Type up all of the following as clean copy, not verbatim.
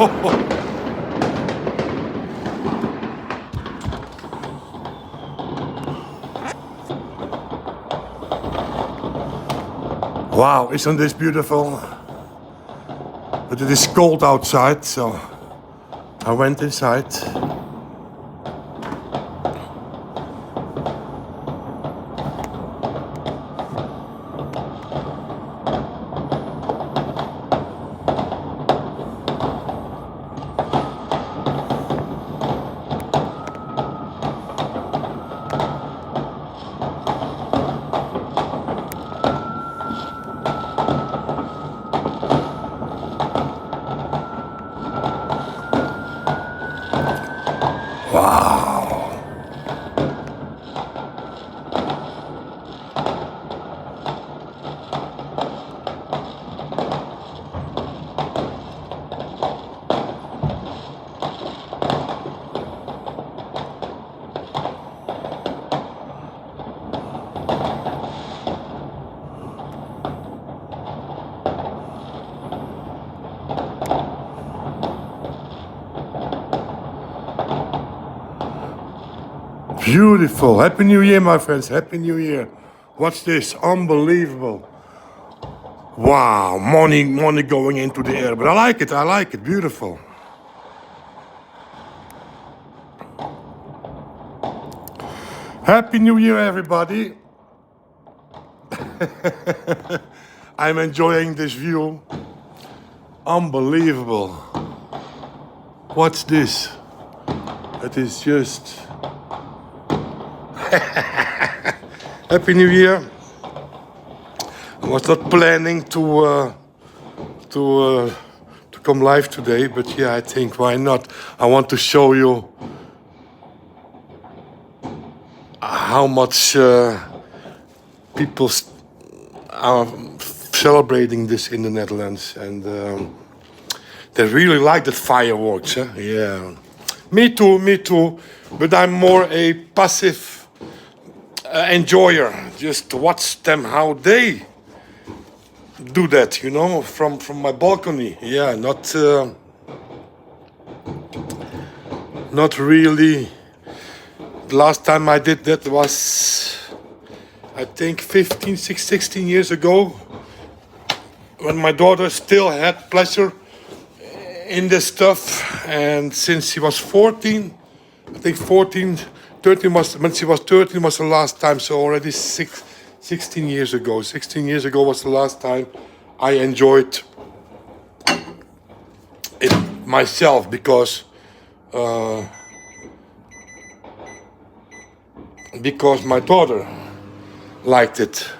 Wow, isn't this beautiful? But it is cold outside, so I went inside. Wow. Beautiful. Happy New Year, my friends. Happy New Year. What's this? Unbelievable. Wow. Money going into the air. But I like it. I like it. Beautiful. Happy New Year, everybody. I'm enjoying this view. Unbelievable. What's this? It is just... Happy New Year. I was not planning to come live today, but yeah, I think why not? I want to show you how much people are celebrating this in the Netherlands, and they really like the fireworks. Huh? Yeah, me too. But I'm more a passive enjoyer. Just watch them how they do that, you know, from my balcony. Yeah, not really. The last time I did that was, I think, 16 years ago, when my daughter still had pleasure in this stuff. And since she was 14, I think 13 was, when she was 13 was the last time, so already 16 years ago. 16 years ago was the last time I enjoyed it myself, because my daughter liked it.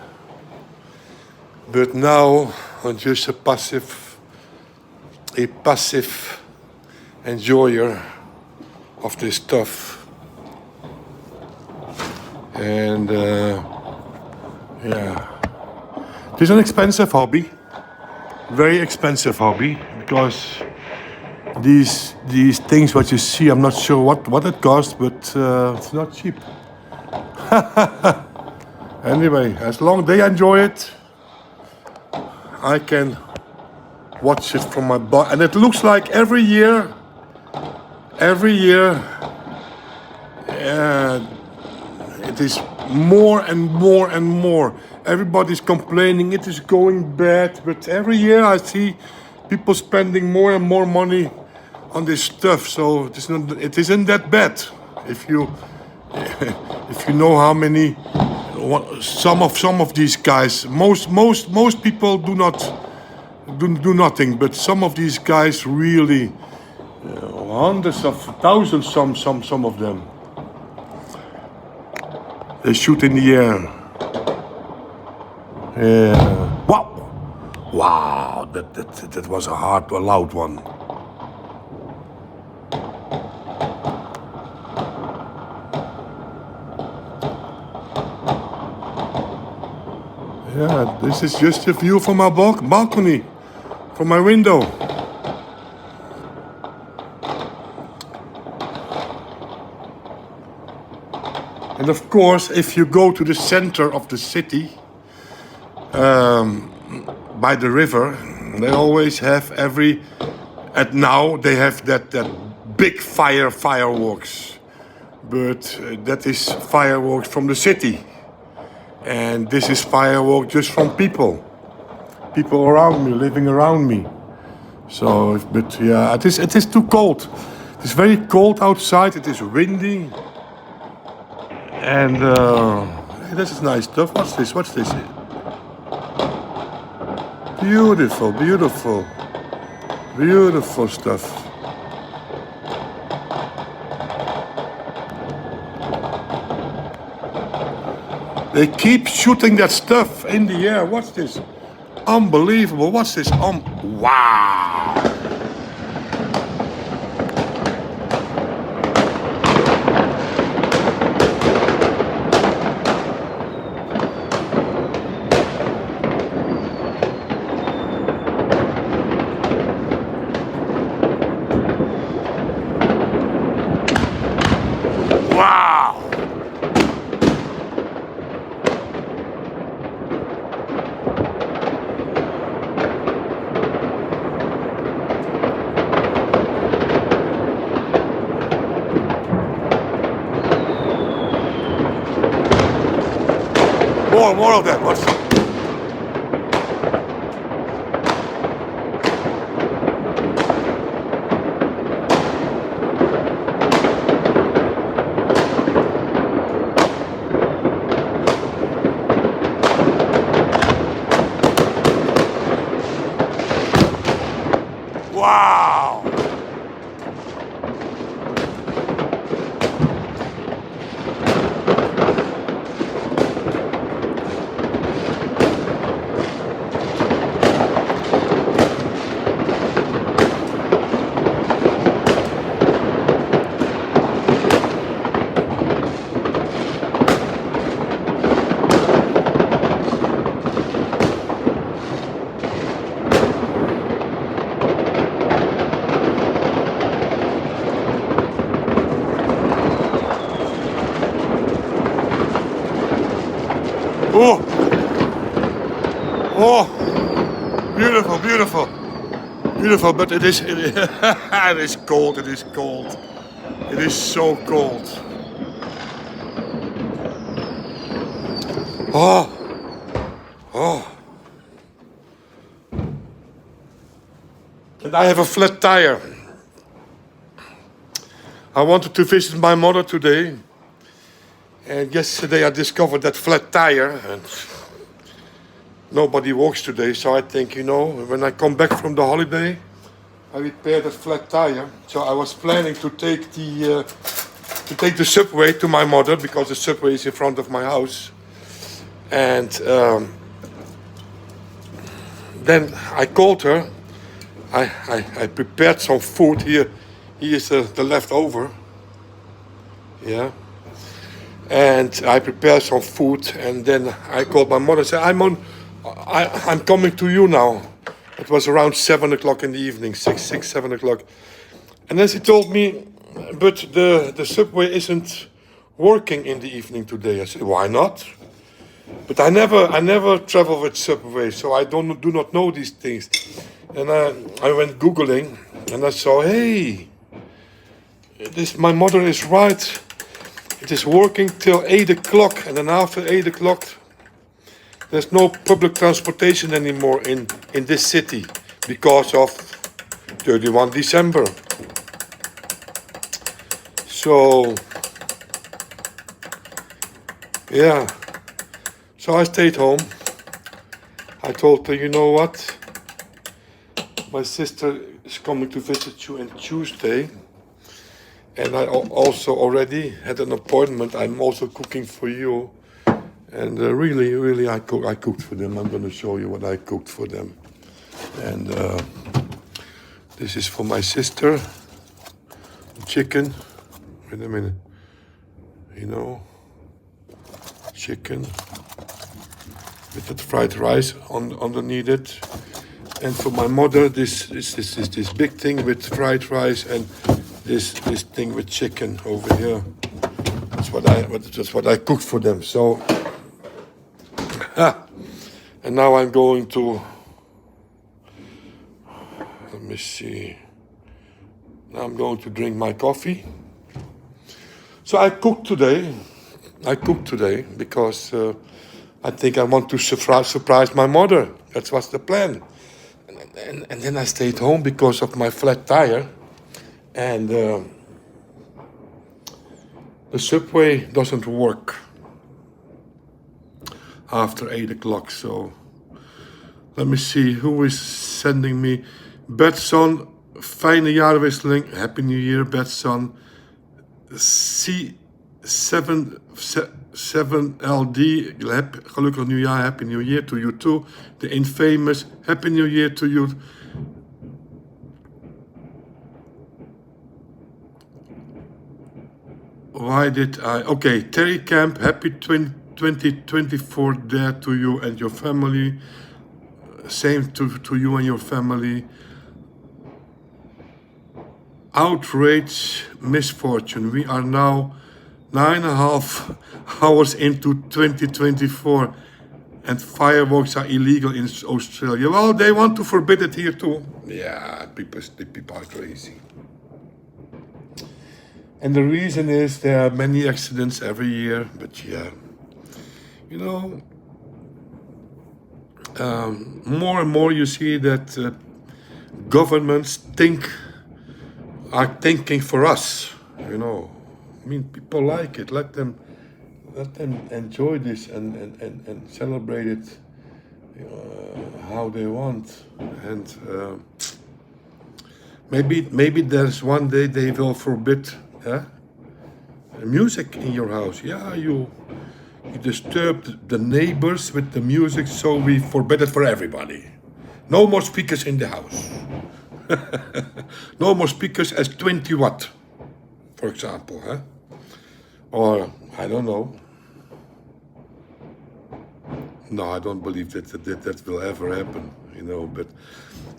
But now I'm just a passive enjoyer of this stuff. And yeah, it is an expensive hobby, very expensive hobby, because these things what you see, I'm not sure what it costs, but it's not cheap. Anyway, as long as they enjoy it, I can watch it from my butt. And it looks like every year, it is more and more. Everybody's complaining it is going bad, but every year I see people spending more and more money on this stuff. So it isn't that bad if you know how many. Some of these guys, most people do nothing, but some of these guys really, hundreds of thousands, some of them. They shoot in the air. Yeah. Wow, that was a loud one. Yeah, this is just a view from my balcony, from my window. And of course, if you go to the center of the city, by the river, they always have every And now they have that big fireworks, but that is fireworks from the city, and this is fireworks just from people around me, living around me. So, but yeah, it is too cold. It's very cold outside. It is windy, and this is nice stuff. What's this? What's this? Beautiful, beautiful, beautiful stuff. They keep shooting that stuff in the air. What's this? Unbelievable. What's this? Wow. Wow. More of that. What's wow. Oh, oh, beautiful, beautiful, beautiful. But it is, it is cold. It is cold. It is so cold. Oh, oh. And I have a flat tire. I wanted to visit my mother today. And yesterday I discovered that flat tire, and nobody walks today. So I think, when I come back from the holiday, I repair that flat tire. So I was planning to take the subway to my mother, because the subway is in front of my house. And then I called her. I prepared some food here. Here is the leftover. Yeah. And I prepared some food, and then I called my mother and said, I'm coming to you now. It was around 7 o'clock in the evening, 7 o'clock. And then she told me, but the subway isn't working in the evening today. I said, why not? But I never travel with subway, so I do not know these things. And I went Googling, and I saw, hey, my mother is right. It is working till 8 o'clock, and then after 8 o'clock, there's no public transportation anymore in this city because of 31 December. So, yeah. So I stayed home. I told her, you know what? My sister is coming to visit you on Tuesday. And I also already had an appointment. I'm also cooking for you. And really, I cooked for them. I'm going to show you what I cooked for them. And this is for my sister. Chicken. Wait a minute. Chicken. With that fried rice underneath it. And for my mother, this big thing with fried rice and this thing with chicken over here. That's what I cooked for them. So, and now I'm going to. Let me see. Now I'm going to drink my coffee. So I cooked today. Because I think I want to surprise my mother. That was the plan. And then I stayed home because of my flat tire. And the subway doesn't work after 8 o'clock. So let me see who is sending me. Bertson, fijne jaarwisseling. Happy New Year, Bertson. C7LD, gelukkig nieuwjaar, Happy New Year to you too. The Infamous, Happy New Year to you. Why did I? Okay, Terry Camp, happy 2024 there to you and your family. Same to you and your family. Outrage, misfortune. We are now 9.5 hours into 2024 and fireworks are illegal in Australia. Well, they want to forbid it here too. Yeah, the people are crazy. And the reason is there are many accidents every year, but yeah, you know, more and more you see that governments are thinking for us, you know. I mean, people like it. Let them enjoy this and celebrate it how they want. And maybe there's one day they will forbid music in your house. Yeah, you disturb the neighbors with the music, so we forbid it for everybody. No more speakers in the house. No more speakers as 20 watt, for example, or I don't know. No, I don't believe that will ever happen, you know. But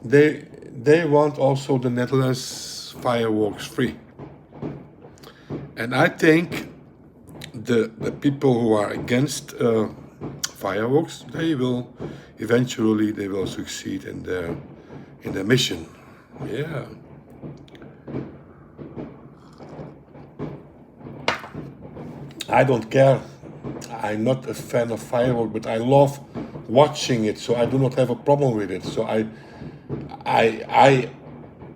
they want also the Netherlands fireworks free, and I think the people who are against fireworks, they will eventually succeed in their mission. Yeah. I don't care. I'm not a fan of fireworks, but I love watching it, so I do not have a problem with it. So I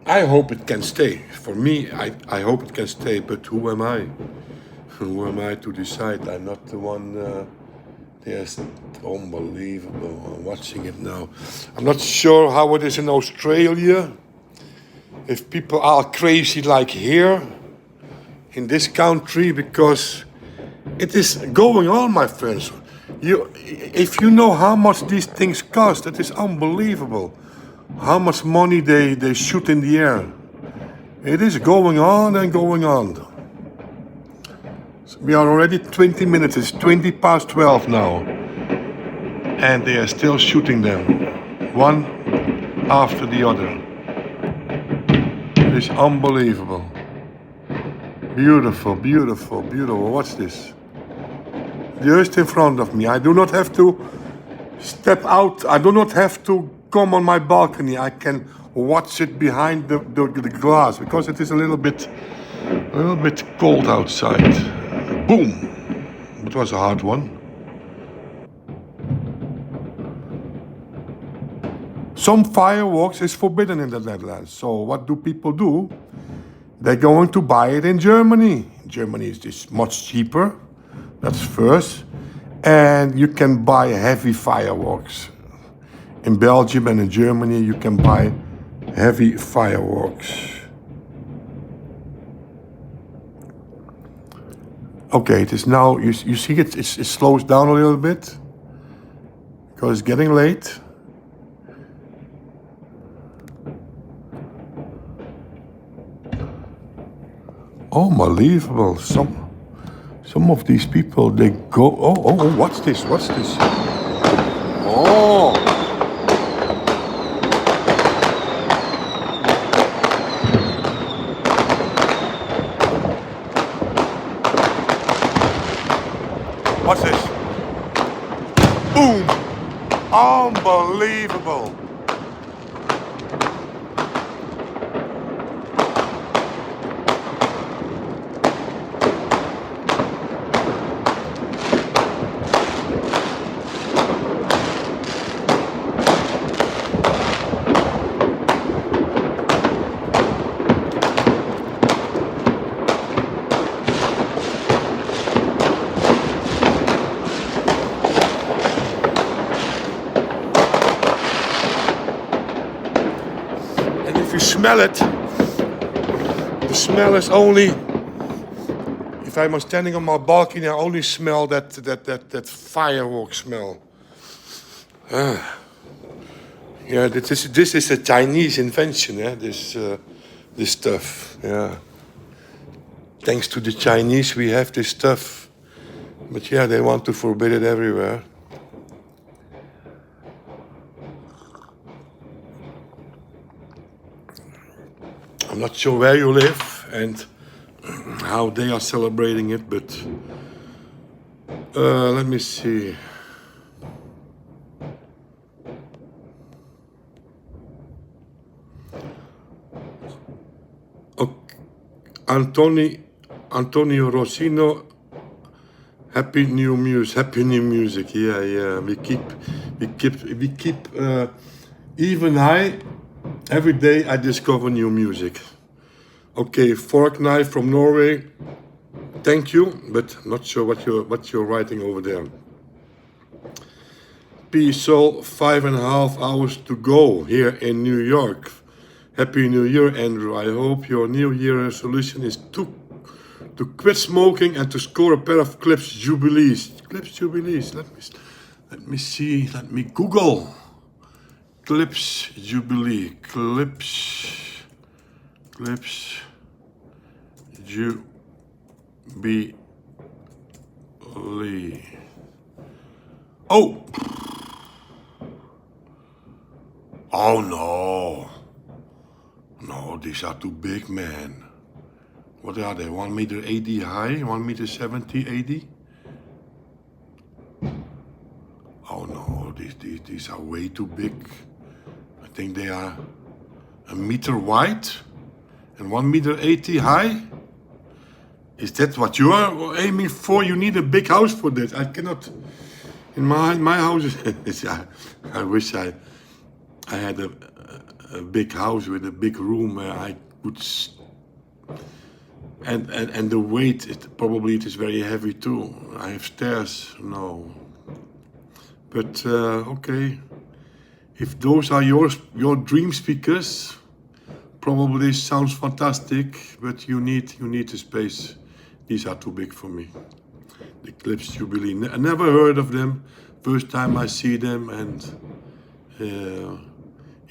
hope it can stay. For me, I hope it can stay, but who am I? Who am I to decide? I'm not the one. It's unbelievable. I'm watching it now. I'm not sure how it is in Australia. If people are crazy like here, in this country, because it is going on, my friends. If you know how much these things cost, it is unbelievable. How much money they shoot in the air. It is going on and going on. So we are already 20 minutes, it's 20 past 12 now. And they are still shooting them, one after the other. It is unbelievable. Beautiful, beautiful, beautiful. What's this? Just in front of me. I do not have to step out. I do not have to come on my balcony. I can watch it behind the glass because it is a little bit cold outside. Boom! It was a hard one. Some fireworks is forbidden in the Netherlands. So what do people do? They're going to buy it in Germany. Germany is just much cheaper. That's first. And you can buy heavy fireworks. In Belgium and in Germany, you can buy heavy fireworks. Okay, it is now, you see it slows down a little bit because it's getting late. Unbelievable. Some of these people, they go, oh, what's this? Oh. What's this? Boom. Unbelievable. smell it. The smell is only, if I'm standing on my balcony, I only smell that firework smell. Yeah, this is a Chinese invention, yeah, this stuff, yeah. Thanks to the Chinese, we have this stuff. But yeah, they want to forbid it everywhere. I'm not sure where you live and how they are celebrating it, but let me see. Okay. Antonio Rossino, happy new music. Yeah. We keep. Even every day I discover new music. Okay, Fork Knife from Norway. Thank you, but not sure what you're writing over there. Soul, 5.5 hours to go here in New York. Happy New Year, Andrew. I hope your New Year resolution is to quit smoking and to score a pair of Clips Jubilees. Clips Jubilees. Let me see. Let me Google. Clips Jubilee. Clips Jubilee. Oh! Oh no. No, these are too big, man. What are they? 1.80 m high? 1.70 m 80? Oh no, these are way too big. I think they are 1 meter wide and 1.80 m high. Is that what you are aiming for? You need a big house for this. I cannot. In my house, I wish I had a big house with a big room where I could. And the weight, it is very heavy too. I have stairs, no. But okay, if those are your dream speakers, probably sounds fantastic. But you need a space. These are too big for me. The Clips Jubilee. I never heard of them. First time I see them, and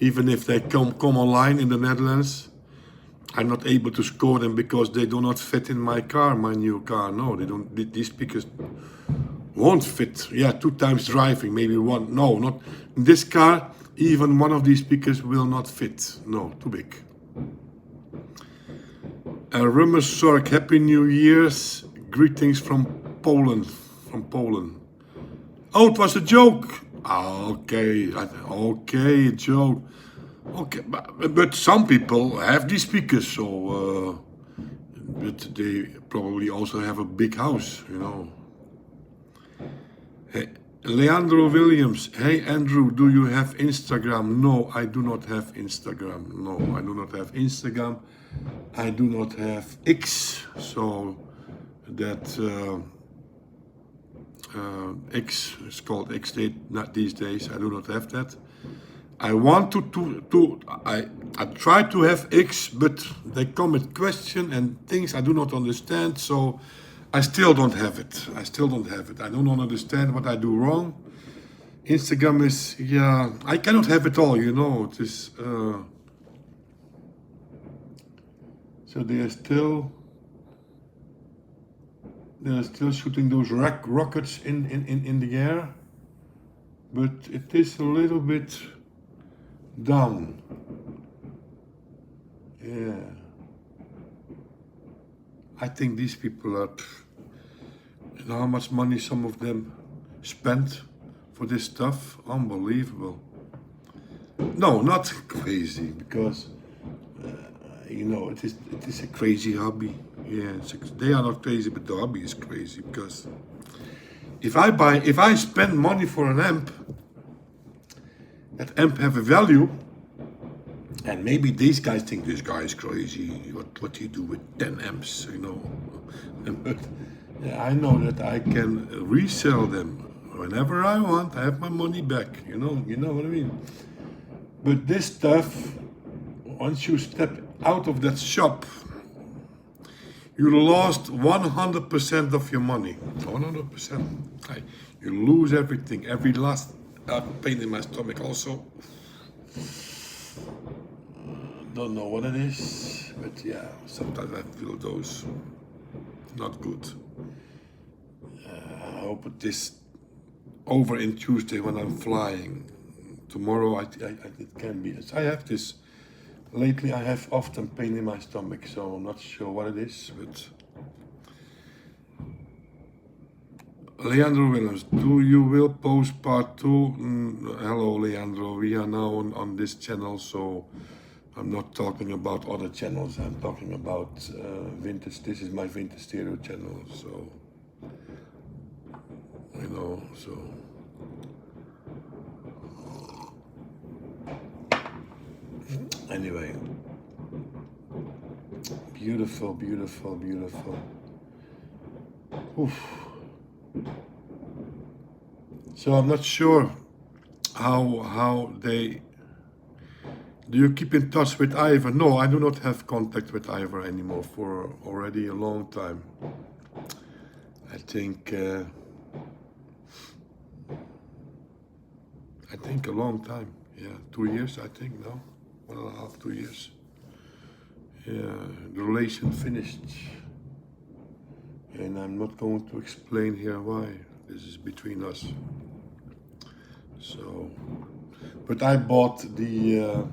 even if they come online in the Netherlands, I'm not able to score them because they do not fit in my car, my new car. No, they don't. These speakers won't fit. Yeah, 2 times driving, maybe one. No, not in this car. Even one of these speakers will not fit. No, too big. Rummer Sork, Happy New Year's. Greetings from Poland. Oh, it was a joke. Okay, a joke. Okay, but some people have these speakers, so but they probably also have a big house, you know. Hey, Leandro Williams, hey Andrew, do you have Instagram? No, I do not have Instagram. No, I do not have Instagram. I do not have X, so that X is called X not these days. I do not have that. I want I try to have X, but they come with questions and things I do not understand, so I still don't have it. I don't understand what I do wrong. Instagram is, yeah, I cannot have it all, you know. It is, so they are still shooting those rockets in the air, but it is a little bit down. Yeah. I think these people are, you know how much money some of them spent for this stuff? Unbelievable. No, not crazy, because you know, it is a crazy hobby. Yeah, they are not crazy, but the hobby is crazy, because if I spend money for an amp, that amp have a value, and maybe these guys think this guy is crazy. What do you do with 10 amps, you know? But yeah, I know that I can resell them whenever I want. I have my money back, you know what I mean? But this stuff, once you step out of that shop, you lost 100% of your money. 100%. You lose everything. Every last pain in my stomach also. Don't know what it is, but yeah, sometimes I feel those not good. I hope it is over in Tuesday when I'm flying. Tomorrow it can be. I have this. Lately I have often pain in my stomach, so I'm not sure what it is, but Leandro Williams, do you will post part 2? Hello Leandro, we are now on this channel, so I'm not talking about other channels, I'm talking about vintage. This is my vintage stereo channel, so you know, so anyway, beautiful, beautiful, beautiful. Oof. So I'm not sure how they. Do you keep in touch with Ivor? No, I do not have contact with Ivor anymore for already a long time. I think a long time. Yeah, 2 years. I think now, 1.5, 2 years. Yeah, the relation finished, and I'm not going to explain here why. This is between us. So, but I bought the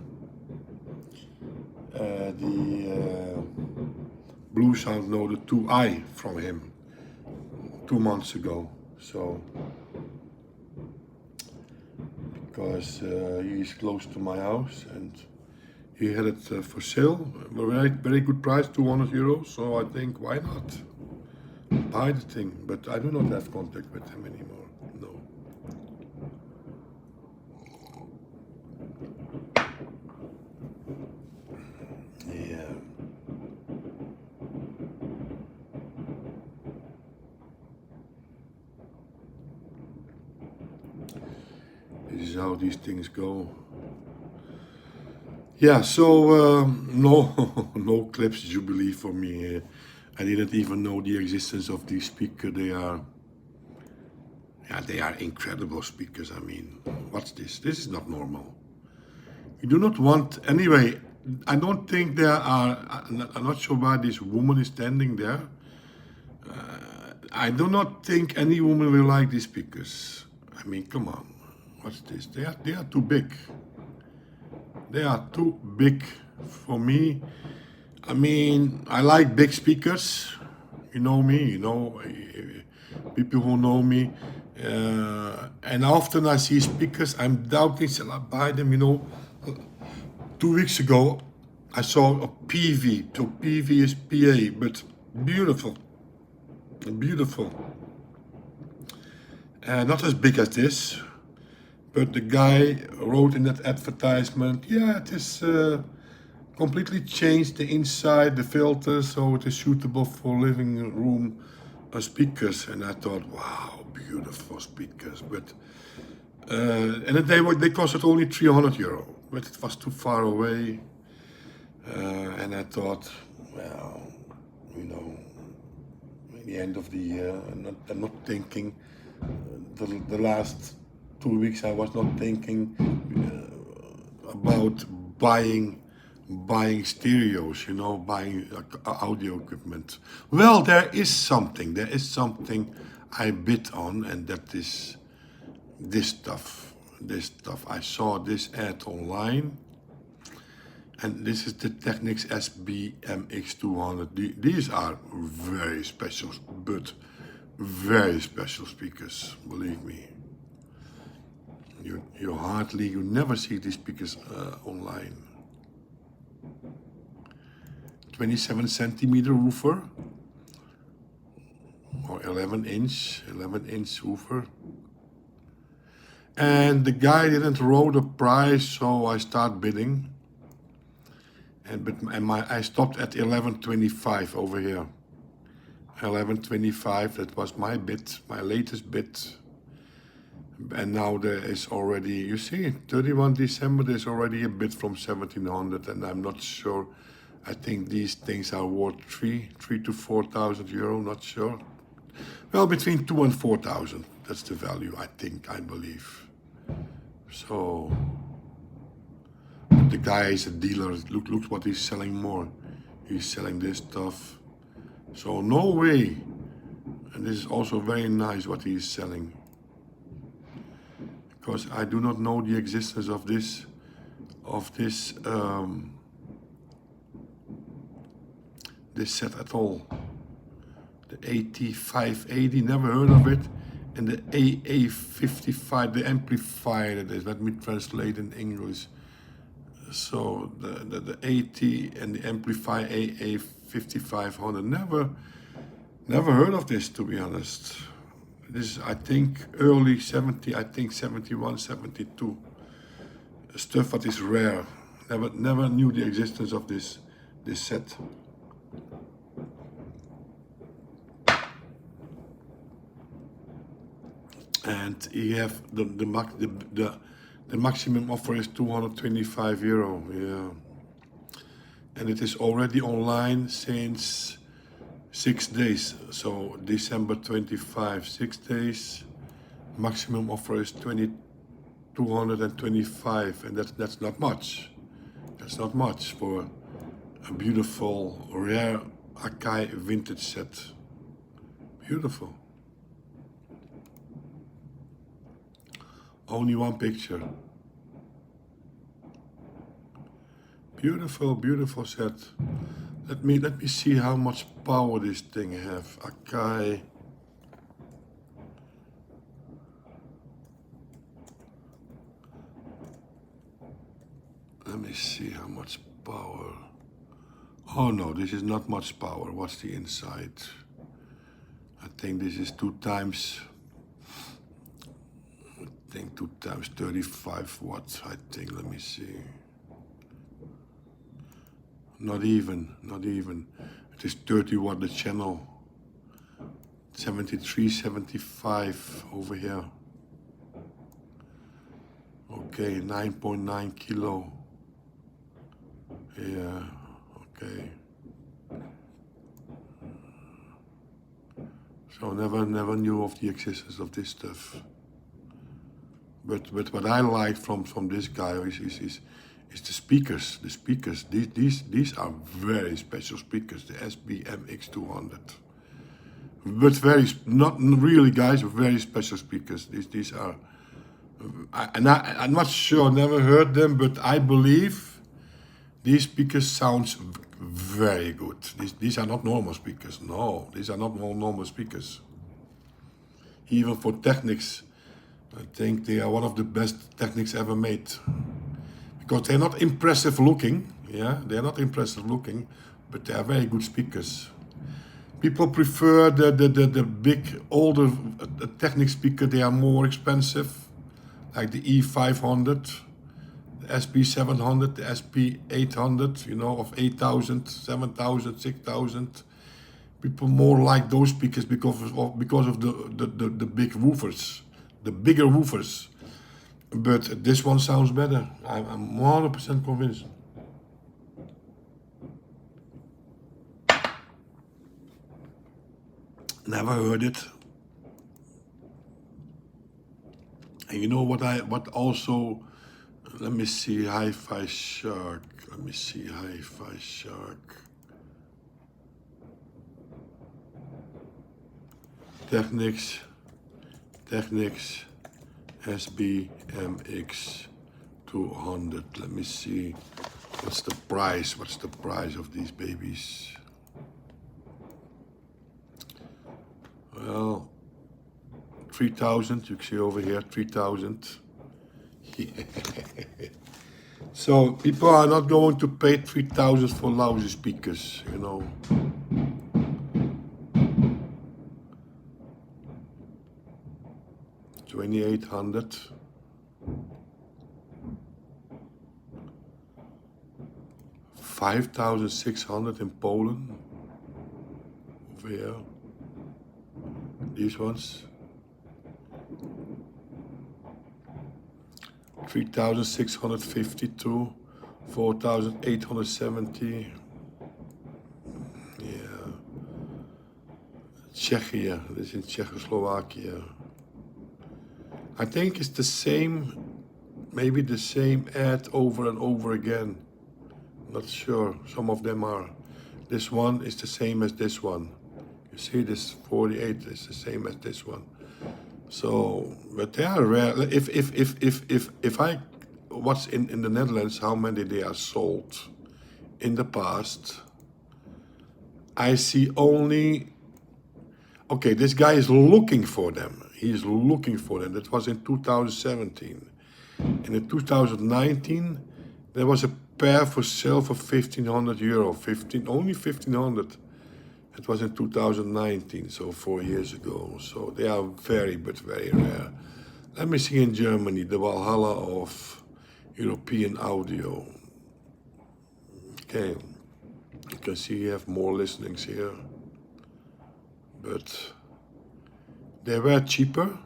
Blue Sound Node 2i from him 2 months ago. So, because he is close to my house and he had it for sale, very, very good price, 200 euros. So I think, why not buy the thing? But I do not have contact with him anymore. No. Yeah. This is how these things go. Yeah, so no Klipsch Jubilee for me. I didn't even know the existence of these speakers. They are incredible speakers. I mean, what's this? This is not normal. You do not want, anyway, I don't think there are, I'm not sure why this woman is standing there. I do not think any woman will like these speakers. I mean, come on, what's this? They are too big. They are too big for me. I mean, I like big speakers. You know me, you know, people who know me. And often I see speakers, I'm doubting, shall I buy them? You know, 2 weeks ago, I saw a PV. So PV is PA, but beautiful. Beautiful. Not as big as this. But the guy wrote in that advertisement, yeah, it is completely changed the inside, the filter, so it is suitable for living room speakers. And I thought, wow, beautiful speakers. But and they costed only 300 euro, but it was too far away. And I thought, well, you know, at the end of the year, I'm not thinking the last 2 weeks I was not thinking about buying stereos, you know, buying audio equipment. Well, there is something I bid on, and that is this stuff. I saw this ad online, and this is the Technics SB-MX200. These are very special, but very special speakers, believe me. You never see these speakers online. 27 centimeter woofer, or 11 inch woofer. And the guy didn't wrote a price, so I start bidding. I stopped at 11.25 over here. 11.25, that was my bid, my latest bid. And now there is already, you see, 31 December, there's already a bid from 1700, and I'm not sure. I think these things are worth three to 4,000 euro, not sure. Well, between 2 and 4,000, that's the value, I think, I believe. So, the guy is a dealer, look what he's selling more. He's selling this stuff. So, no way. And this is also very nice what he's selling. Because I do not know the existence of this this set at all. The AT580, never heard of it, and the AA55, the amplifier that is. Let me translate in English. So the AT and the amplifier AA5500, never heard of this, to be honest. This is, I think, early 70, I think 71, 72. Stuff that is rare. Never knew the existence of this set. And you have the maximum offer is 225 euro. Yeah, and it is already online since 6 days. So December 25, 6 days. Maximum offer is 225, and that's not much. That's not much for a beautiful, rare Akai vintage set. Beautiful. Only one picture. Beautiful, beautiful set. Let me see how much power this thing have. Akai. Let me see how much power. Oh no, this is not much power. What's the inside? I think this is 2 times 35 watts, I think. Let me see. Not even. It is 30 watt the channel. 73, 75 over here. Okay, 9.9 kilo. Yeah, okay. So never knew of the existence of this stuff. But what I like from this guy is the speakers. The speakers. These are very special speakers. The SB-MX200. But not really, guys. Very special speakers. These are. I'm not sure. Never heard them, but I believe these speakers sounds very good. These are not normal speakers. No, these are not normal speakers. Even for Technics, I think they are one of the best Technics ever made. Because they're not impressive looking, yeah, they're not impressive looking, but they are very good speakers. People prefer the big, older Technics speaker. They are more expensive, like the E500, the SP700, the SP800, you know, of 8,000, 7,000, 6,000. People more like those speakers because of the big woofers, the bigger woofers. But this one sounds better. I'm 100% convinced. Never heard it. And you know what also, let me see, Hi-Fi Shark. Let me see, Hi-Fi Shark. Technics SB-MX200. Let me see. What's the price? What's the price of these babies? Well, 3,000. You can see over here, 3,000. So people are not going to pay 3,000 for lousy speakers, you know. $2,800. $5,600 in Poland. Over here. These ones. 3,652, 4,870. Yeah. Czechia, this is in Czechoslovakia. I think it's the same, maybe the same ad over and over again. Not sure, some of them are. This one is the same as this one. You see this 48 is the same as this one. So, but they are rare. If I watch in the Netherlands how many they are sold in the past, I see only, okay, this guy is looking for them. He is looking for them. That was in 2017. And in 2019, there was a pair for sale for €1,500. Only 1,500. It was in 2019, so 4 years ago. So they are very, but very rare. Let me see in Germany, the Valhalla of European audio. Okay, you can see you have more listenings here. But they were cheaper.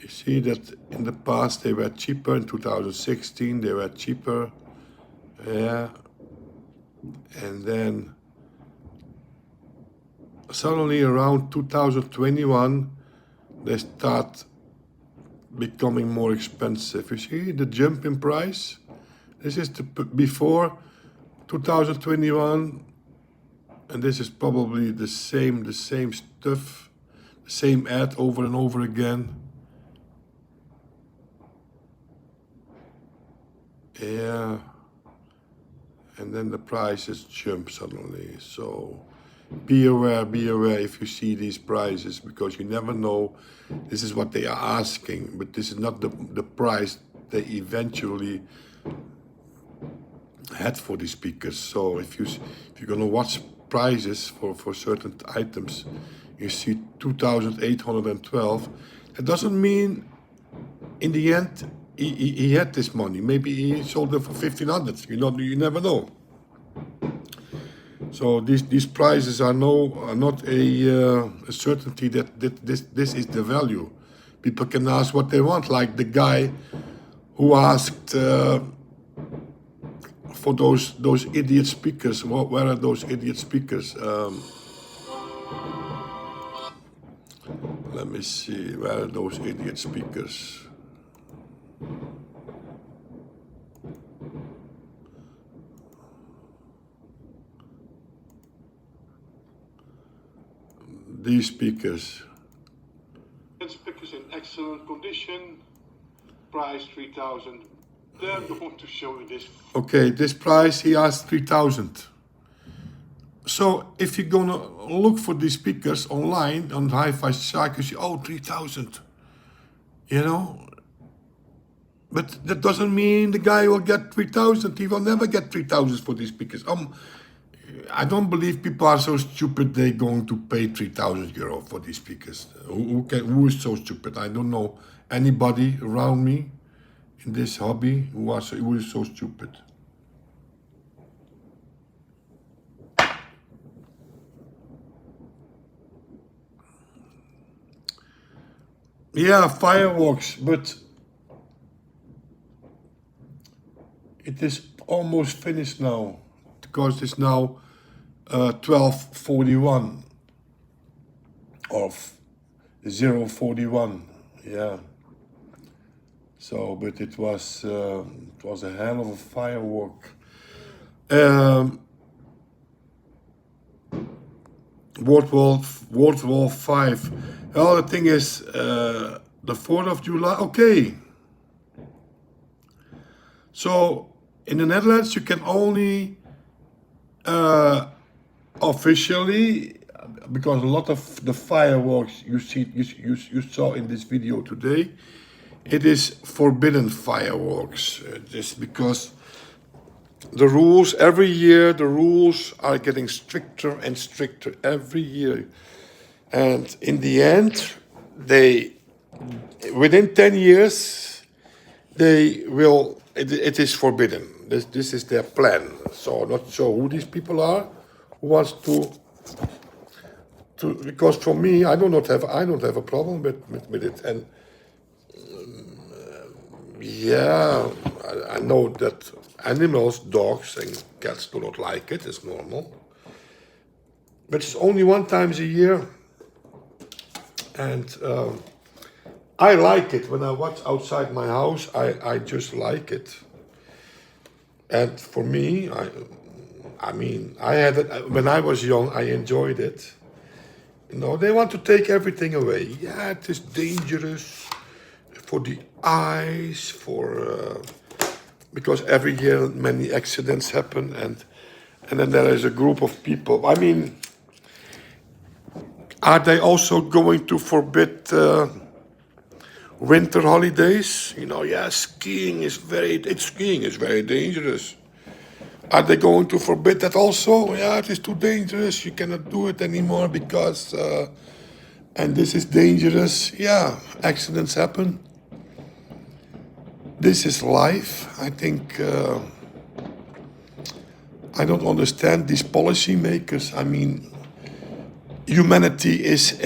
You see that in the past they were cheaper. In 2016 they were cheaper. Yeah. And then suddenly around 2021 they start becoming more expensive. You see the jump in price? This is the before 2021, and this is probably the same stuff, the same ad over and over again. Yeah, and then the prices jump suddenly. So be aware if you see these prices, because you never know. This is what they are asking, but this is not the price they eventually had for these speakers. So if you're gonna watch prices for certain items, you see 2,812. It doesn't mean in the end he had this money. Maybe he sold them for 1,500. You never know. So these prices are not a certainty that this is the value. People can ask what they want, like the guy who asked for those idiot speakers. Where are those idiot speakers? Let me see. Where are those idiot speakers? These speakers. Speakers in excellent condition. Price 3,000. They're going to show you this. Okay, this price he asked 3,000. So if you're gonna look for these speakers online on Hi-Fi Shark, you see, oh, 3,000. You know. But that doesn't mean the guy will get 3,000. He will never get 3,000 for these speakers. I don't believe people are so stupid they're going to pay €3,000 for these speakers. Who is so stupid? I don't know anybody around me in this hobby who is so stupid. Yeah, fireworks, but it is almost finished now, because it's now 12:41 of 0:41. Yeah. So, but it was a hell of a firework. World War V. Well, the thing is, the 4th of July. Okay. So in the Netherlands, you can only officially, because a lot of the fireworks you saw in this video today, it is forbidden fireworks. Just because the rules every year, the rules are getting stricter and stricter every year, and in the end, within 10 years, they will. It is forbidden. This is their plan. So not sure who these people are, who wants to. Because for me, I don't have a problem with it, and Yeah, I know that animals, dogs and cats do not like it. It's normal. But it's only one times a year, and I like it. When I watch outside my house, I just like it. And for me, I mean, I had it when I was young. I enjoyed it. You know, they want to take everything away. Yeah, it is dangerous for the eyes, because every year many accidents happen, and then there is a group of people. I mean, are they also going to forbid winter holidays? You know, yeah, skiing is very dangerous. Are they going to forbid that also? Yeah, it is too dangerous. You cannot do it anymore because, and this is dangerous. Yeah, accidents happen. This is life. I think I don't understand these policymakers. I mean, humanity is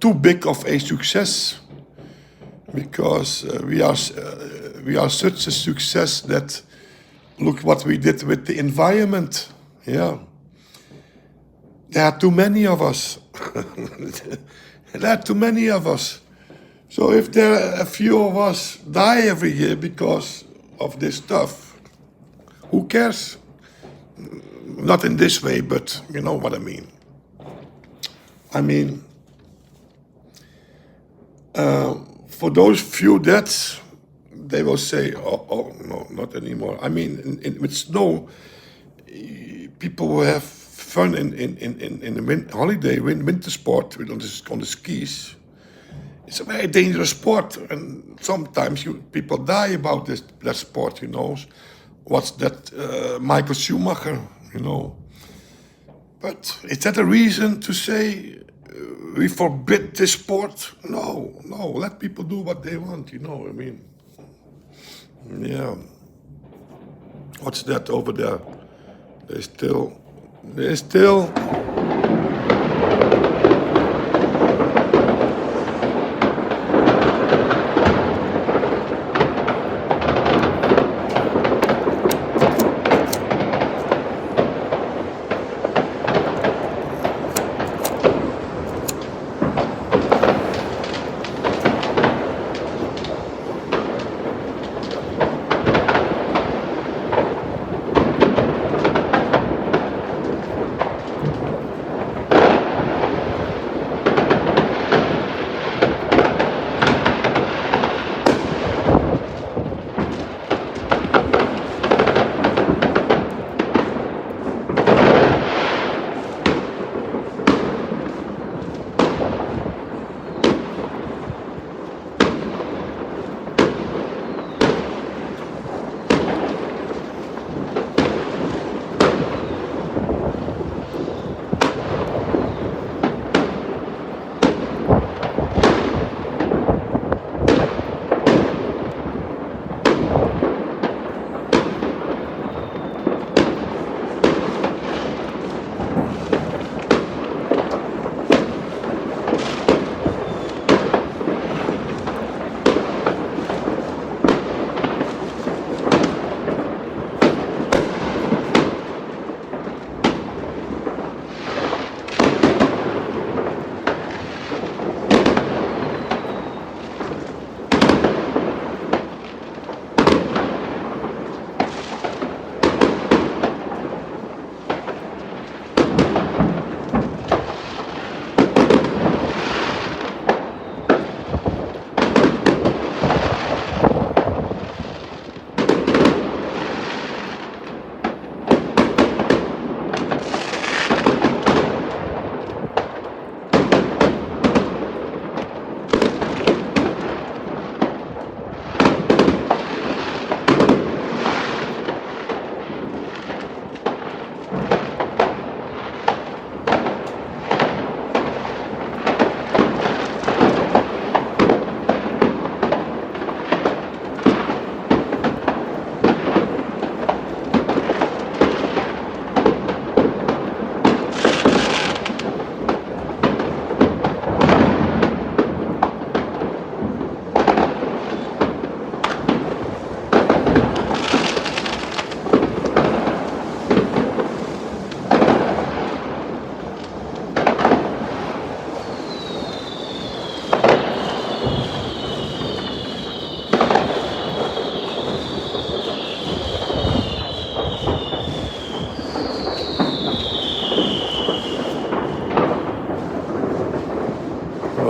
too big of a success because we are such a success that look what we did with the environment. Yeah, there are too many of us. There are too many of us. So if there are a few of us die every year because of this stuff, who cares? Not in this way, but you know what I mean. I mean, for those few deaths, they will say, oh no, not anymore. I mean, with snow, people will have fun in the holiday, winter sport on the skis. It's a very dangerous sport, and sometimes people die about that sport. You know, what's that? Michael Schumacher. You know, but is that a reason to say we forbid this sport? No, let people do what they want. You know, I mean, yeah. What's that over there? There's still.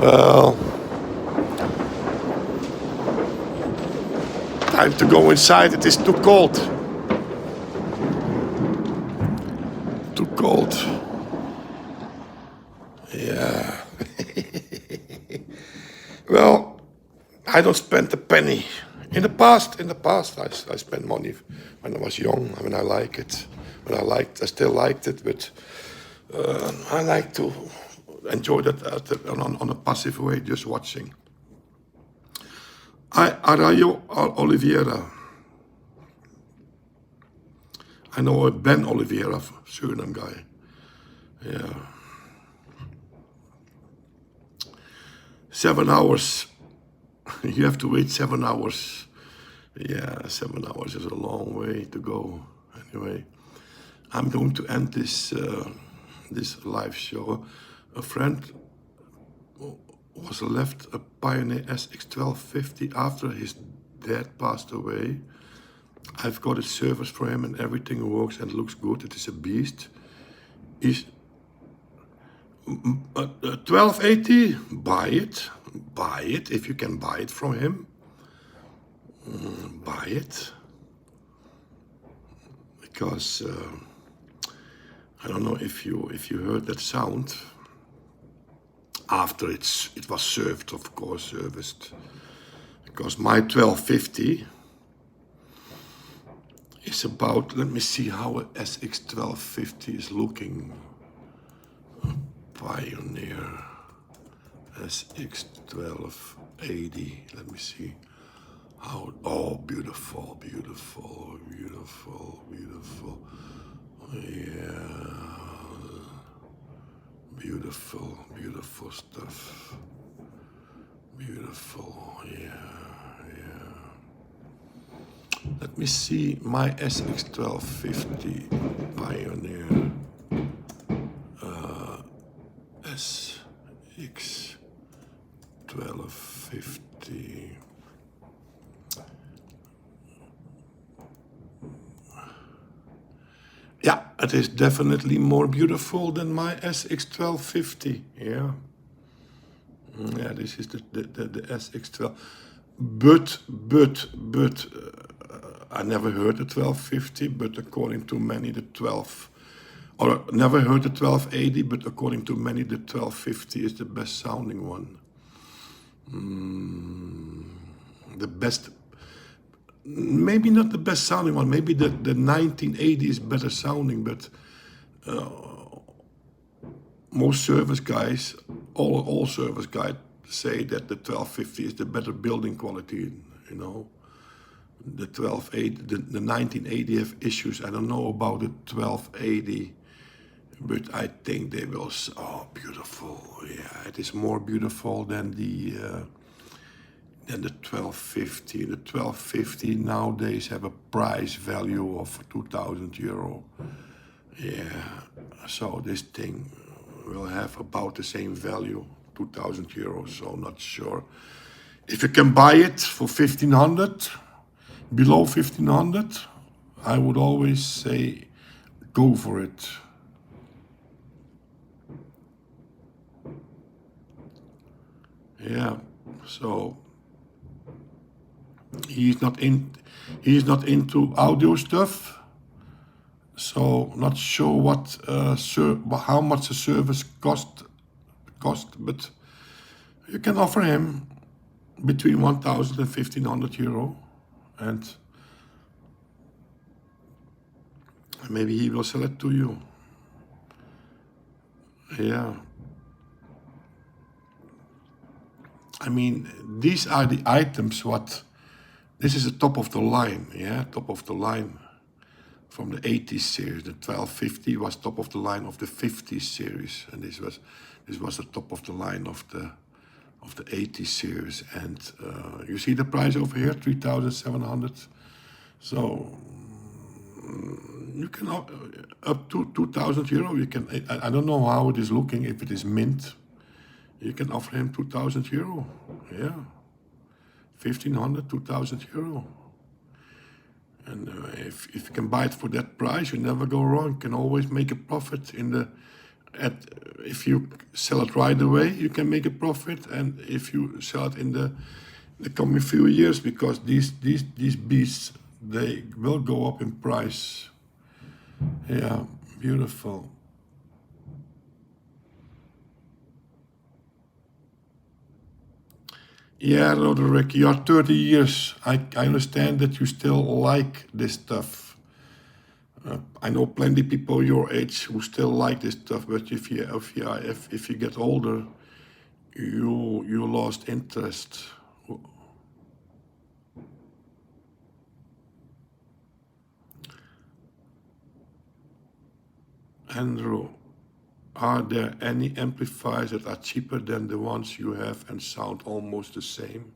Well, time to go inside. It is too cold. Too cold. Yeah. Well, I don't spend a penny. In the past, I spent money when I was young. I mean, I like it. I still liked it, but I like to enjoy that on a passive way, just watching. Arayo Oliveira. I know a Ben Oliveira, Suriname guy. Yeah. 7 hours. You have to wait 7 hours. Yeah, 7 hours is a long way to go. Anyway, I'm going to end this this live show. A friend was left a Pioneer SX1250 after his dad passed away. I've got a service for him and everything works and looks good. It is a beast. Is 1280? Buy it. Buy it if you can buy it from him. Buy it. Because I don't know if you heard that sound after it was served, of course, serviced. Because my 1250 is about, let me see how a SX1250 is looking. Pioneer SX1280, let me see. How, oh, beautiful, beautiful, beautiful, beautiful. Yeah, beautiful, beautiful stuff. Beautiful, yeah, yeah. Let me see my SX1250 Pioneer. SX1250. Yeah, it is definitely more beautiful than my SX1250. Yeah. Yeah, this is the SX12. But I never heard the 1250, but according to many, the 12, or never heard the 1280, but according to many, the 1250 is the best sounding one. The best, maybe not the best sounding one, maybe the 1980 is better sounding, but most service guys, all service guys say that the 1250 is the better building quality, you know. The 1280, the 1980 have issues. I don't know about the 1280, but I think they will. Oh, beautiful! Yeah, it is more beautiful than the 1250. The 1250 nowadays have a price value of €2,000. Yeah, so this thing will have about the same value, €2,000. So not sure if you can buy it for 1,500. Below 1,500, I would always say go for it. Yeah, so he's not into audio stuff, so not sure what how much the service cost, but you can offer him between 1,000 and 1,500 euro. And maybe he will sell it to you. Yeah. I mean, these are the items this is the top of the line, yeah, top of the line from the 80s series. The 1250 was top of the line of the 50s series, and this was the top of the line of the 80s series. And you see the price over here, 3,700. So you can up to 2,000 euro. You can. I don't know how it is looking. If it is mint, you can offer him 2,000 euro. Yeah, 1,500, 2,000 euro. And if you can buy it for that price, you never go wrong. You can always make a profit in the at if you sell it right away, you can make a profit, and if you sell it in the coming few years, because these beasts, they will go up in price. Yeah, beautiful. Yeah, Roderick, you are 30 years. I understand that you still like this stuff. I know plenty people your age who still like this stuff, but if you get older, you lost interest. Andrew, are there any amplifiers that are cheaper than the ones you have and sound almost the same?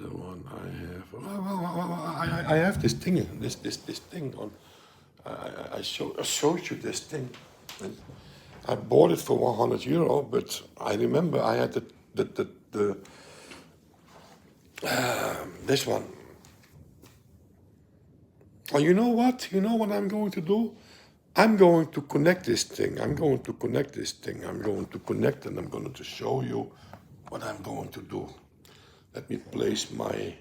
The one I have, I have this thing, this thing on. I showed you this thing. And I bought it for €100, but I remember I had this one. Oh, you know what? You know what I'm going to do? I'm going to connect this thing. I'm going to connect this thing. I'm going to connect, and I'm going to show you what I'm going to do. Let me place my,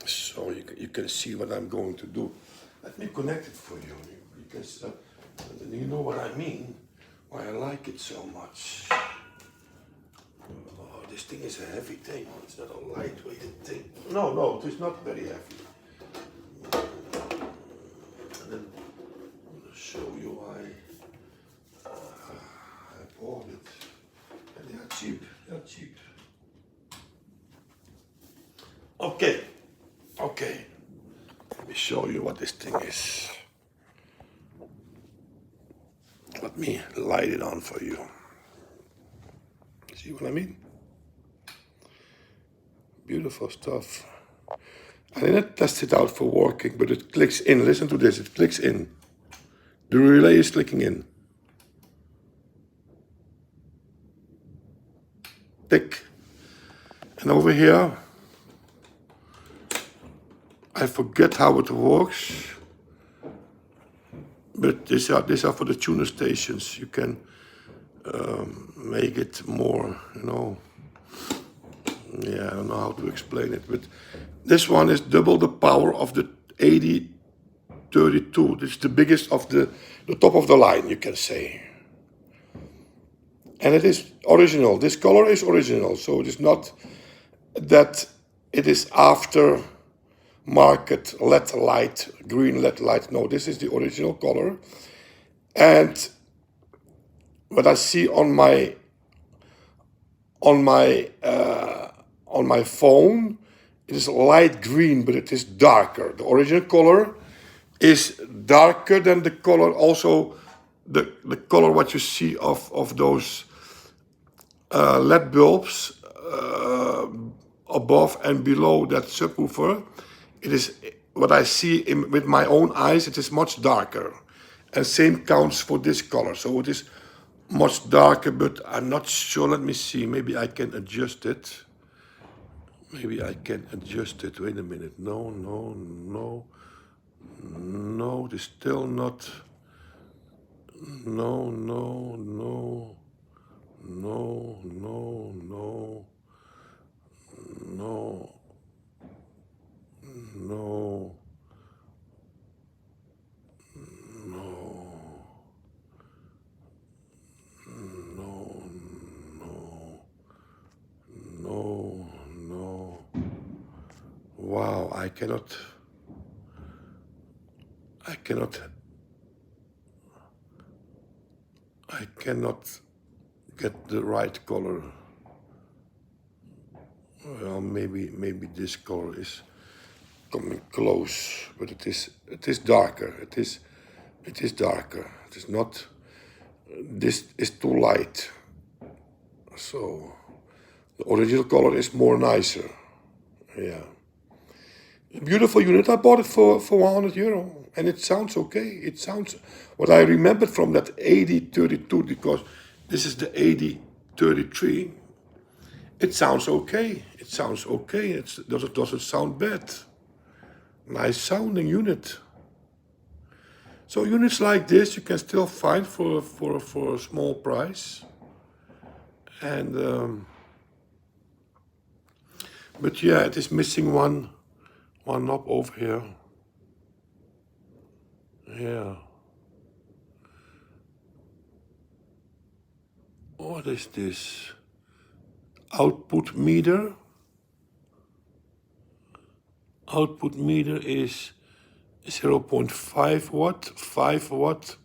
so you can see what I'm going to do. Let me connect it for you, because you know what I mean, why I like it so much. Oh, this thing is a heavy thing. It's not a lightweight thing. No, it is not very heavy. And then I'm going to show you why I bought it. And they are cheap. They are cheap. Okay. Let me show you what this thing is. Let me light it on for you. See what I mean? Beautiful stuff. I didn't test it out for working, but it clicks in. Listen to this, it clicks in. The relay is clicking in. Tick. And over here, I forget how it works, but these are for the tuner stations. You can make it more, yeah, I don't know how to explain it, but this one is double the power of the 8032. This is the biggest of the top of the line, you can say. And it is original. This color is original, so it is not that it is after market LED light, green LED light. No, this is the original color. And what I see on my phone, it is light green, but it is darker. The original color is darker than the color, also the color what you see of those LED bulbs above and below that subwoofer. It is what I see with my own eyes. It is much darker, and same counts for this color. So it is much darker, but I'm not sure. Let me see. Maybe I can adjust it. Wait a minute. No. It is still not. No. Wow, I cannot get the right color. Well, maybe this color is coming close, but it is darker. It is darker. It is not. This is too light. So the original color is more nicer. Yeah. Beautiful unit. I bought it for €100, and it sounds okay. It sounds what I remembered from that 8032, because this is the 8033. It sounds okay. It doesn't sound bad. Nice sounding unit. So units like this you can still find for a small price. And but yeah, it is missing one knob over here. Yeah. What is this? Output meter. Output meter is 0.5 watt, 5 watt,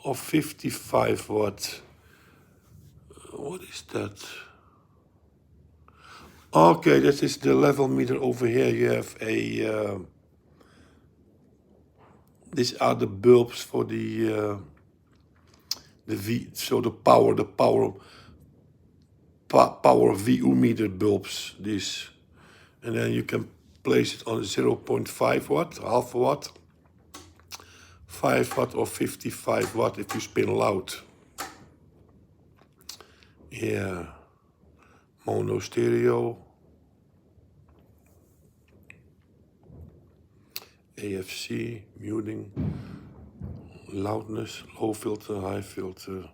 or 55 watt. What is that? Okay, that is the level meter over here. You have a. These are the bulbs for the V. So the power VU meter bulbs. This, and then you can place it on 0.5 watt, half watt, 5 watt, or 55 watt if you spin loud. Yeah, mono stereo. AFC, muting, loudness, low filter, high filter,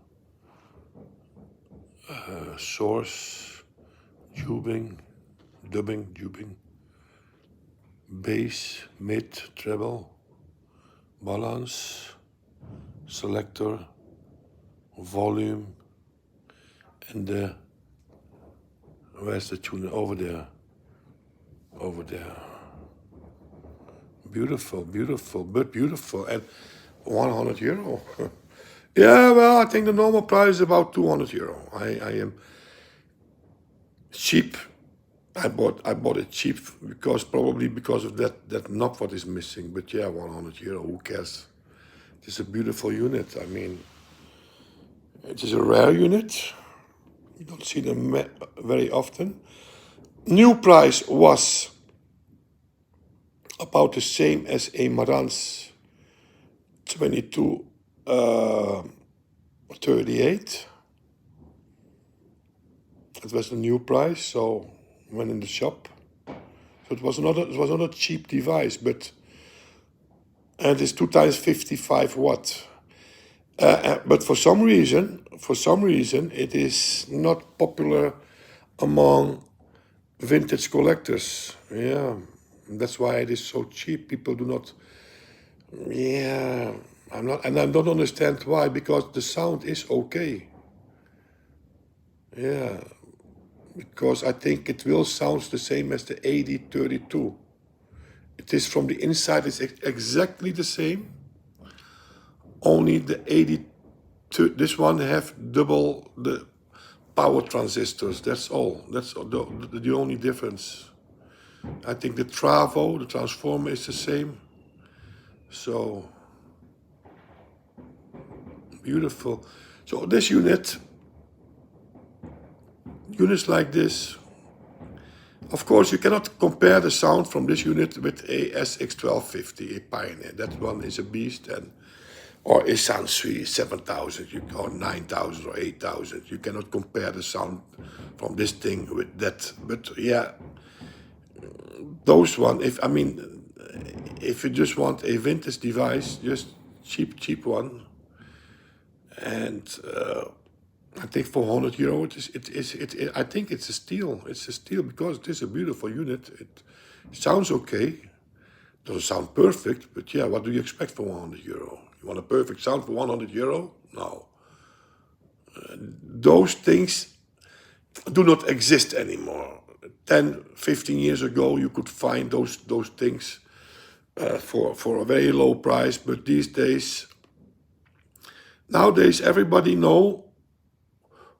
source, dubbing, bass, mid, treble, balance, selector, volume, and the, where's the tuner? Over there. Beautiful, but beautiful, and €100. Yeah, well, I think the normal price is about €200. I am cheap. I bought it cheap probably because of that knob what is missing. But yeah, €100. Who cares? It is a beautiful unit. I mean, it is a rare unit. You don't see them very often. New price was about the same as a Marantz 2238. It was the new price, so went in the shop. So it was not a cheap device, but and it's 2 times 55 watt. But for some reason, it is not popular among vintage collectors. Yeah, that's why it is so cheap. People do not. Yeah, I don't understand why. Because the sound is okay. Yeah, because I think it will sound the same as the 8032. It is from the inside. It's exactly the same. Only the 82. This one have double the power transistors. That's all. That's the only difference. I think the Travo, the transformer, is the same. So beautiful. So this units like this, of course, you cannot compare the sound from this unit with a SX1250, a Pioneer. That one is a beast, or a Sansui 7000, or 9000 or 8000. You cannot compare the sound from this thing with that. But yeah, those one. If you just want a vintage device, just cheap one, and I think for €100, I think it's a steal. It's a steal because it is a beautiful unit. It sounds okay. Doesn't sound perfect, but yeah, what do you expect for €100? You want a perfect sound for €100? No. Those things do not exist anymore. 10, 15 years ago, you could find those things for a very low price, but nowadays everybody know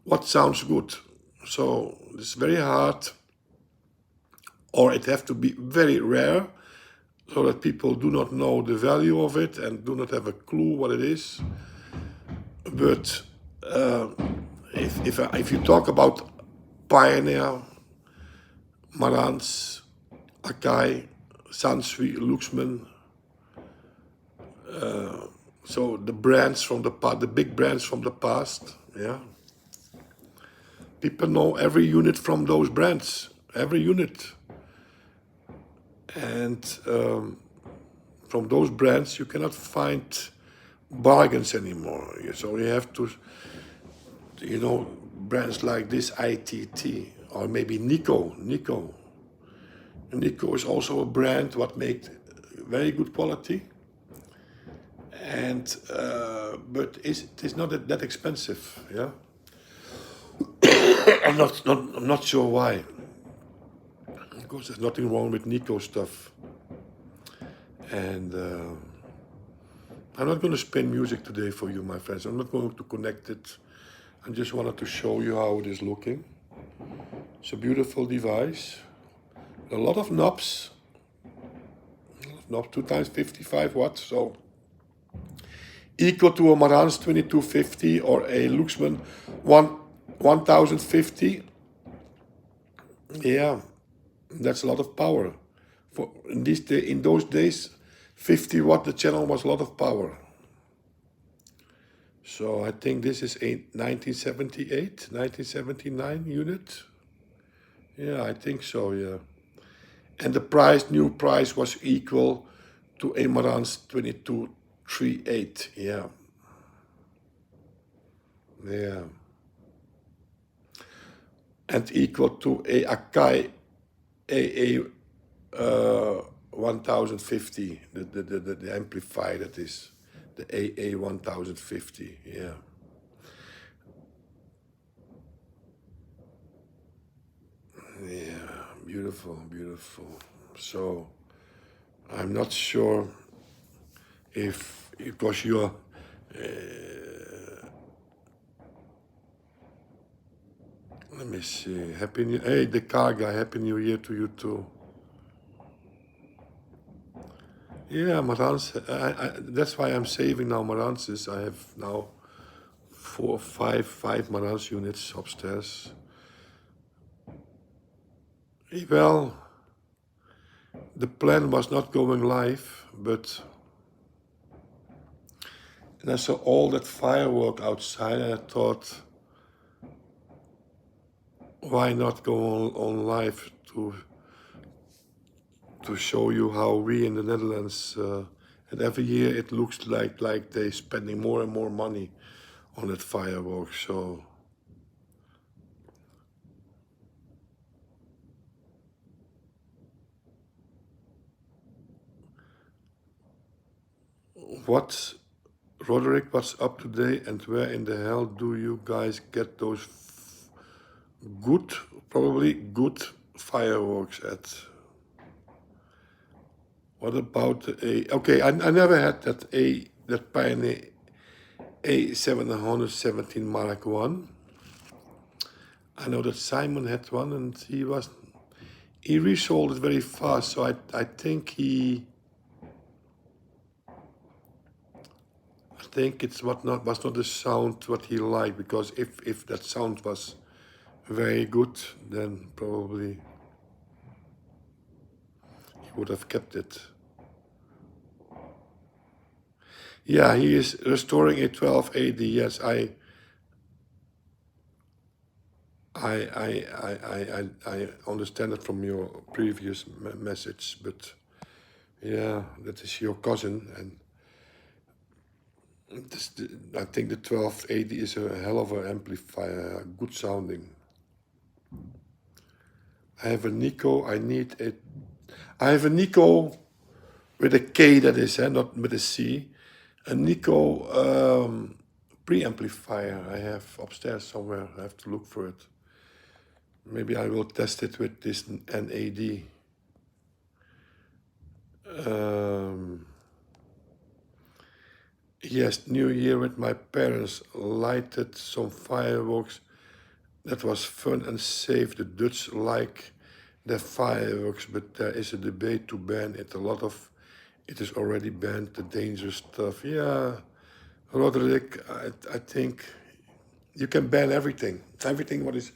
what sounds good. So it's very hard, or it have to be very rare, so that people do not know the value of it and do not have a clue what it is. But if you talk about Pioneer, Marantz, Akai, Sansui, Luxman, so the brands from the past, the big brands from the past, yeah. People know every unit from those brands, every unit. And from those brands, you cannot find bargains anymore. So you have to, brands like this ITT or maybe Nico. Nico is also a brand what makes very good quality, and but it is not that expensive. Yeah, I'm not sure why. Of course, there's nothing wrong with Nico stuff, and I'm not going to spin music today for you, my friends. I'm not going to connect it. I just wanted to show you how it is looking. It's a beautiful device. A lot of knobs. 2 times 55 watts, so equal to a Marantz 2250 or a Luxman 1050. Yeah, that's a lot of power. In those days, 50 watt the channel was a lot of power. So I think this is a 1978, 1979 unit. Yeah, I think so, yeah. And the new price was equal to a Marantz 2238, yeah. Yeah. And equal to a Akai AA 1050, the amplifier that is, the AA 1050, yeah. Yeah, beautiful, beautiful. So I'm not sure if, because you're, let me see, hey, the car guy, Happy New Year to you too. Yeah, Marantz, that's why I'm saving now Marantzes. I have now five Marantz units upstairs. Well, the plan was not going live, but and I saw all that firework outside, and I thought, why not go on live to show you how we in the Netherlands, and every year it looks like they're spending more and more money on that firework. So what, Roderick, what's up today, and where in the hell do you guys get those probably good fireworks at? What about the okay, I never had that Pioneer A717 Mark 1. I know that Simon had one, and he resold it very fast, so I think it's was not the sound what he liked, because if that sound was very good, then probably he would have kept it. Yeah, he is restoring a 1280. Yes, I understand it from your previous message, but yeah, that is your cousin, and I think the 1280 is a hell of an amplifier, good sounding. I have a Nico. I have a Nico with a K, that is, not with a C. A Nico preamplifier I have upstairs somewhere. I have to look for it. Maybe I will test it with this NAD. Yes, New Year with my parents, lighted some fireworks. That was fun and safe. The Dutch like their fireworks, but there is a debate to ban it. It is already banned, the dangerous stuff. Yeah, Roderick, I think you can ban everything. Everything what is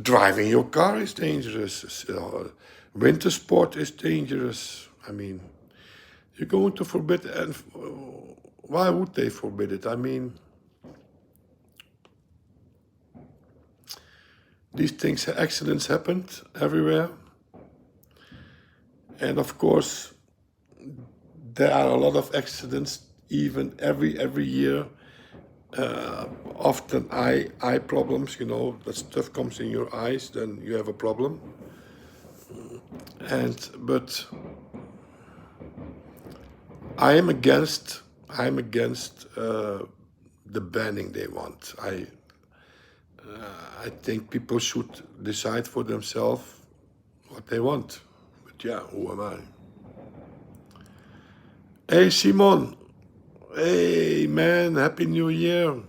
driving your car is dangerous. Winter sport is dangerous. I mean, you're going to forbid, and why would they forbid it? I mean, these things, accidents happened everywhere. And of course, there are a lot of accidents even every year. Often eye problems, you know, that stuff comes in your eyes, then you have a problem. But I am against the banning they want. I think people should decide for themselves what they want. But yeah, who am I? Hey Simon, hey man, Happy New Year.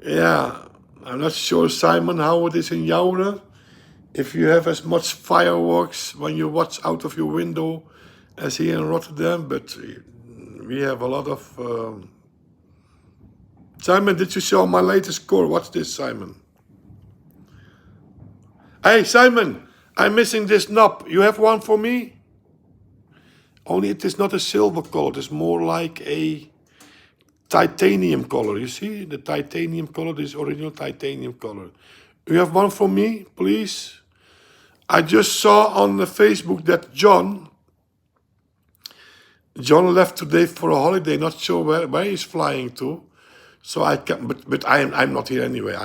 Yeah, I'm not sure, Simon, how it is in Joure. If you have as much fireworks when you watch out of your window as here in Rotterdam, but we have a lot of. Simon, did you show my latest score? What's this, Simon? Hey, Simon, I'm missing this knob. You have one for me? Only it is not a silver color. It's more like a titanium color. You see, the titanium color, this original titanium color. You have one for me, please? I just saw on the Facebook that John left today for a holiday. Not sure where he's flying to. So I can, but I'm not here anyway.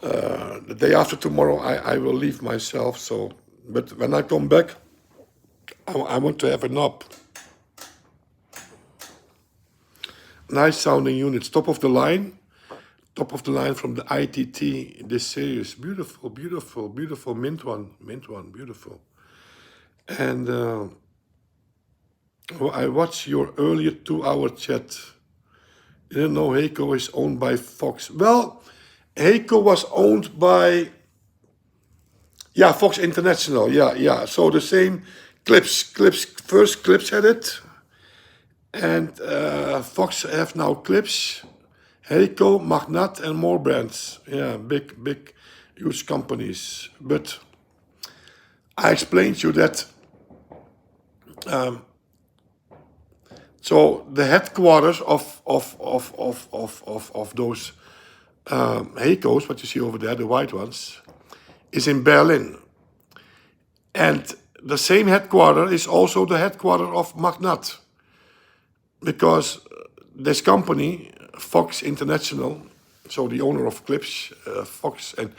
The day after tomorrow I will leave myself. So, but when I come back, I want to have a knob. Nice sounding units, top of the line from the ITT. This series, beautiful, beautiful, beautiful mint one, beautiful. And I watched your earlier 2-hour chat. Didn't know Heiko is owned by Fox. Well, Heiko was owned by, yeah, Fox International. Yeah. So the same Clips. First Clips had it, and Fox have now Clips, Heiko, Magnat, and more brands. Yeah, big, huge companies. But I explained to you that. So the headquarters of those Heikos, what you see over there, the white ones, is in Berlin. And the same headquarter is also the headquarter of Magnat. Because this company, Fox International, so the owner of Clips, Fox, and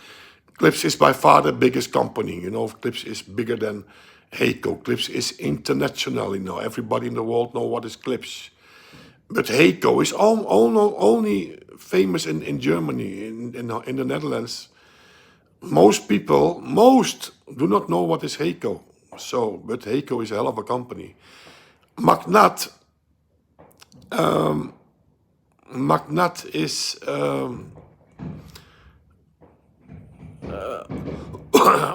Clips is by far the biggest company. You know, Clips is bigger than Heiko. Clips is international, you know. Everybody in the world know what is Clips. But Heiko is only famous in Germany, in the Netherlands. Most people do not know what is Heiko. So, but Heiko is a hell of a company. Magnat is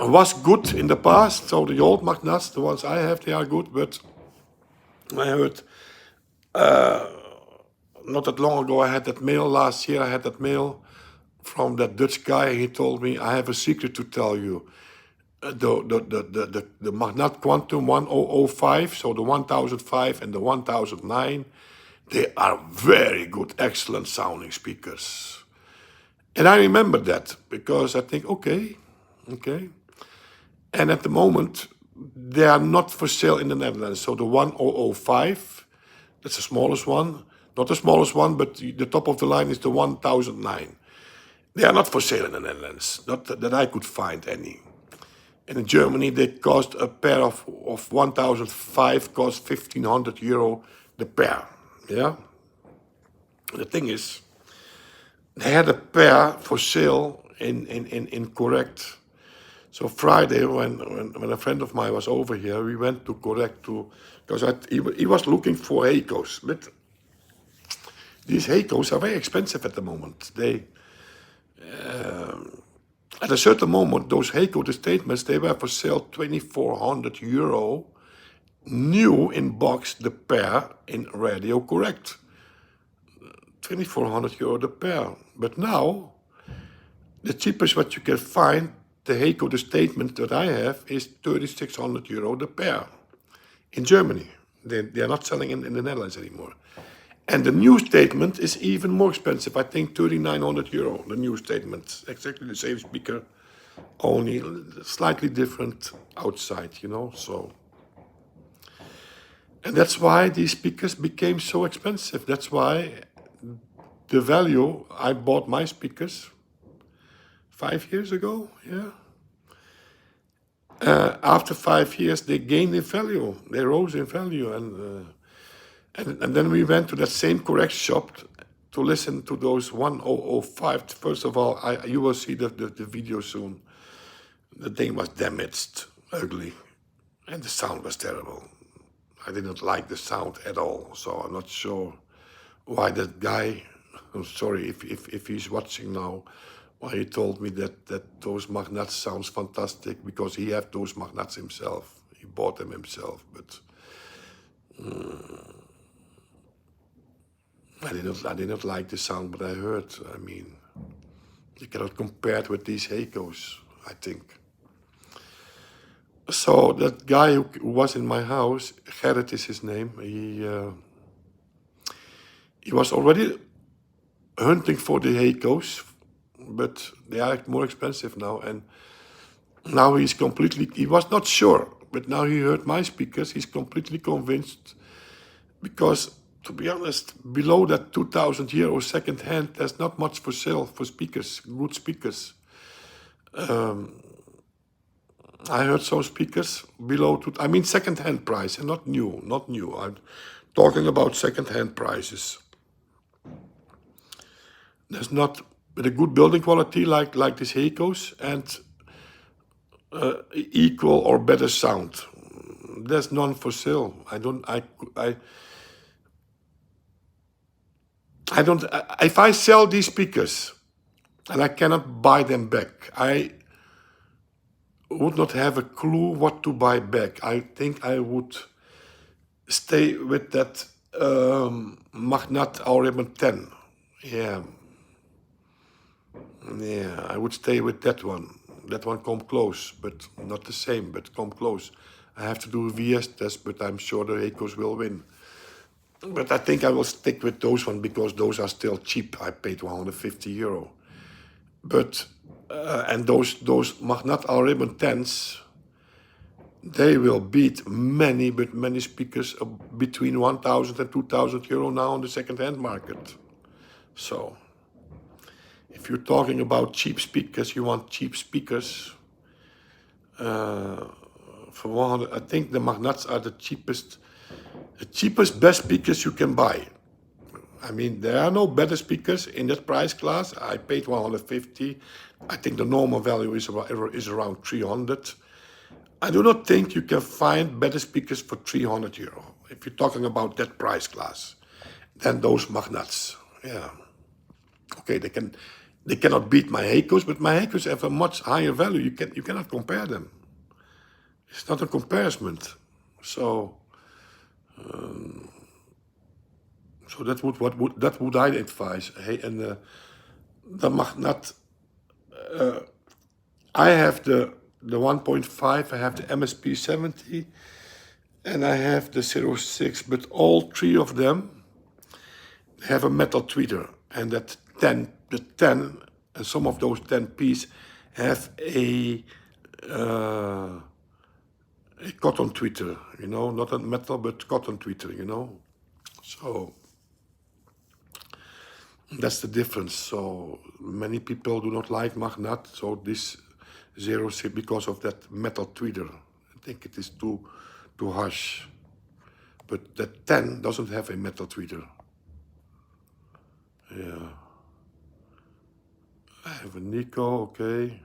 was good in the past. So the old Magnats, the ones I have, they are good. But I heard not that long ago, I had that mail last year. I had that mail from that Dutch guy. He told me, I have a secret to tell you. The Magnat Quantum 1005, so the 1005 and the 1009, they are very good, excellent sounding speakers. And I remember that because I think, okay. And at the moment, they are not for sale in the Netherlands. So the 1005, that's the smallest one. Not the smallest one, but the top of the line is the 1009. They are not for sale in the Netherlands, not that I could find any. And in Germany, they cost a pair of 1005 cost €1,500 the pair. Yeah. The thing is, they had a pair for sale in Correct. So Friday, when a friend of mine was over here, we went to Correct because he was looking for Heikos, but these Heikos are very expensive at the moment. They at a certain moment, those Heiko, the statements, they were for sale €2,400 new in box the pair in Radio Correct. €2,400 the pair. But now, the cheapest what you can find, the Heiko, the statement that I have, is €3,600 the pair in Germany. They are not selling in the Netherlands anymore. And the new statement is even more expensive. I think €3,900, the new statement. Exactly the same speaker, only slightly different outside, you know. So And that's why these speakers became so expensive. That's why the value, I bought my speakers 5 years ago, yeah. After 5 years, they gained in value. They rose in value. And then we went to that same correct shop to listen to those 1005. First of all, you will see the video soon. The thing was damaged, ugly, and the sound was terrible. I didn't like the sound at all, so I'm not sure why that guy, I'm sorry if he's watching now, why he told me that those magnets sounds fantastic, because he had those magnets himself. He bought them himself, but I didn't like the sound, but I heard. I mean, you cannot compare it with these Heikos, I think. So that guy who was in my house, Gerrit is his name, he was already hunting for the Heikos, but they are more expensive now. And now he was not sure, but now he heard my speakers, he's completely convinced, because to be honest, below that 2,000 euro second hand, there's not much for sale for speakers, good speakers. I heard some speakers below, I mean second hand price, and not new. I'm talking about second hand prices. There's not with a good building quality like this Heikos and equal or better sound. There's none for sale. If I sell these speakers and I cannot buy them back, I would not have a clue what to buy back. I think I would stay with that Magnac Auribon 10. Yeah, I would stay with that one. That one come close, but not the same, but come close. I have to do a VS test, but I'm sure the Heikos will win. But I think I will stick with those one because those are still cheap. I paid 150 euro. But and those Magnac Auribon 10s, they will beat many speakers between 1,000 and 2,000 euro now on the second-hand market. So if you're talking about cheap speakers, you want cheap speakers. For 100, I think the Magnacs are the cheapest best speakers you can buy. I mean, there are no better speakers in that price class. I paid 150. I think the normal value is around 300. I do not think you can find better speakers for 300 euro. If you're talking about that price class, than those Magnacs. Yeah. Okay, they cannot beat my Heikos, but my Heikos have a much higher value. You cannot compare them. It's not a comparison. So that would I advise. Hey, and the Magnac, I have the 1.5, I have the MSP 70, and I have the 06. But all three of them have a metal tweeter, and the 10, and some of those 10Ps have a cotton tweeter, you know, not a metal but cotton tweeter, you know. So that's the difference. So many people do not like Magnac, so this 06 because of that metal tweeter. I think it is too harsh. But the 10 doesn't have a metal tweeter. Yeah. I have a Nico, okay.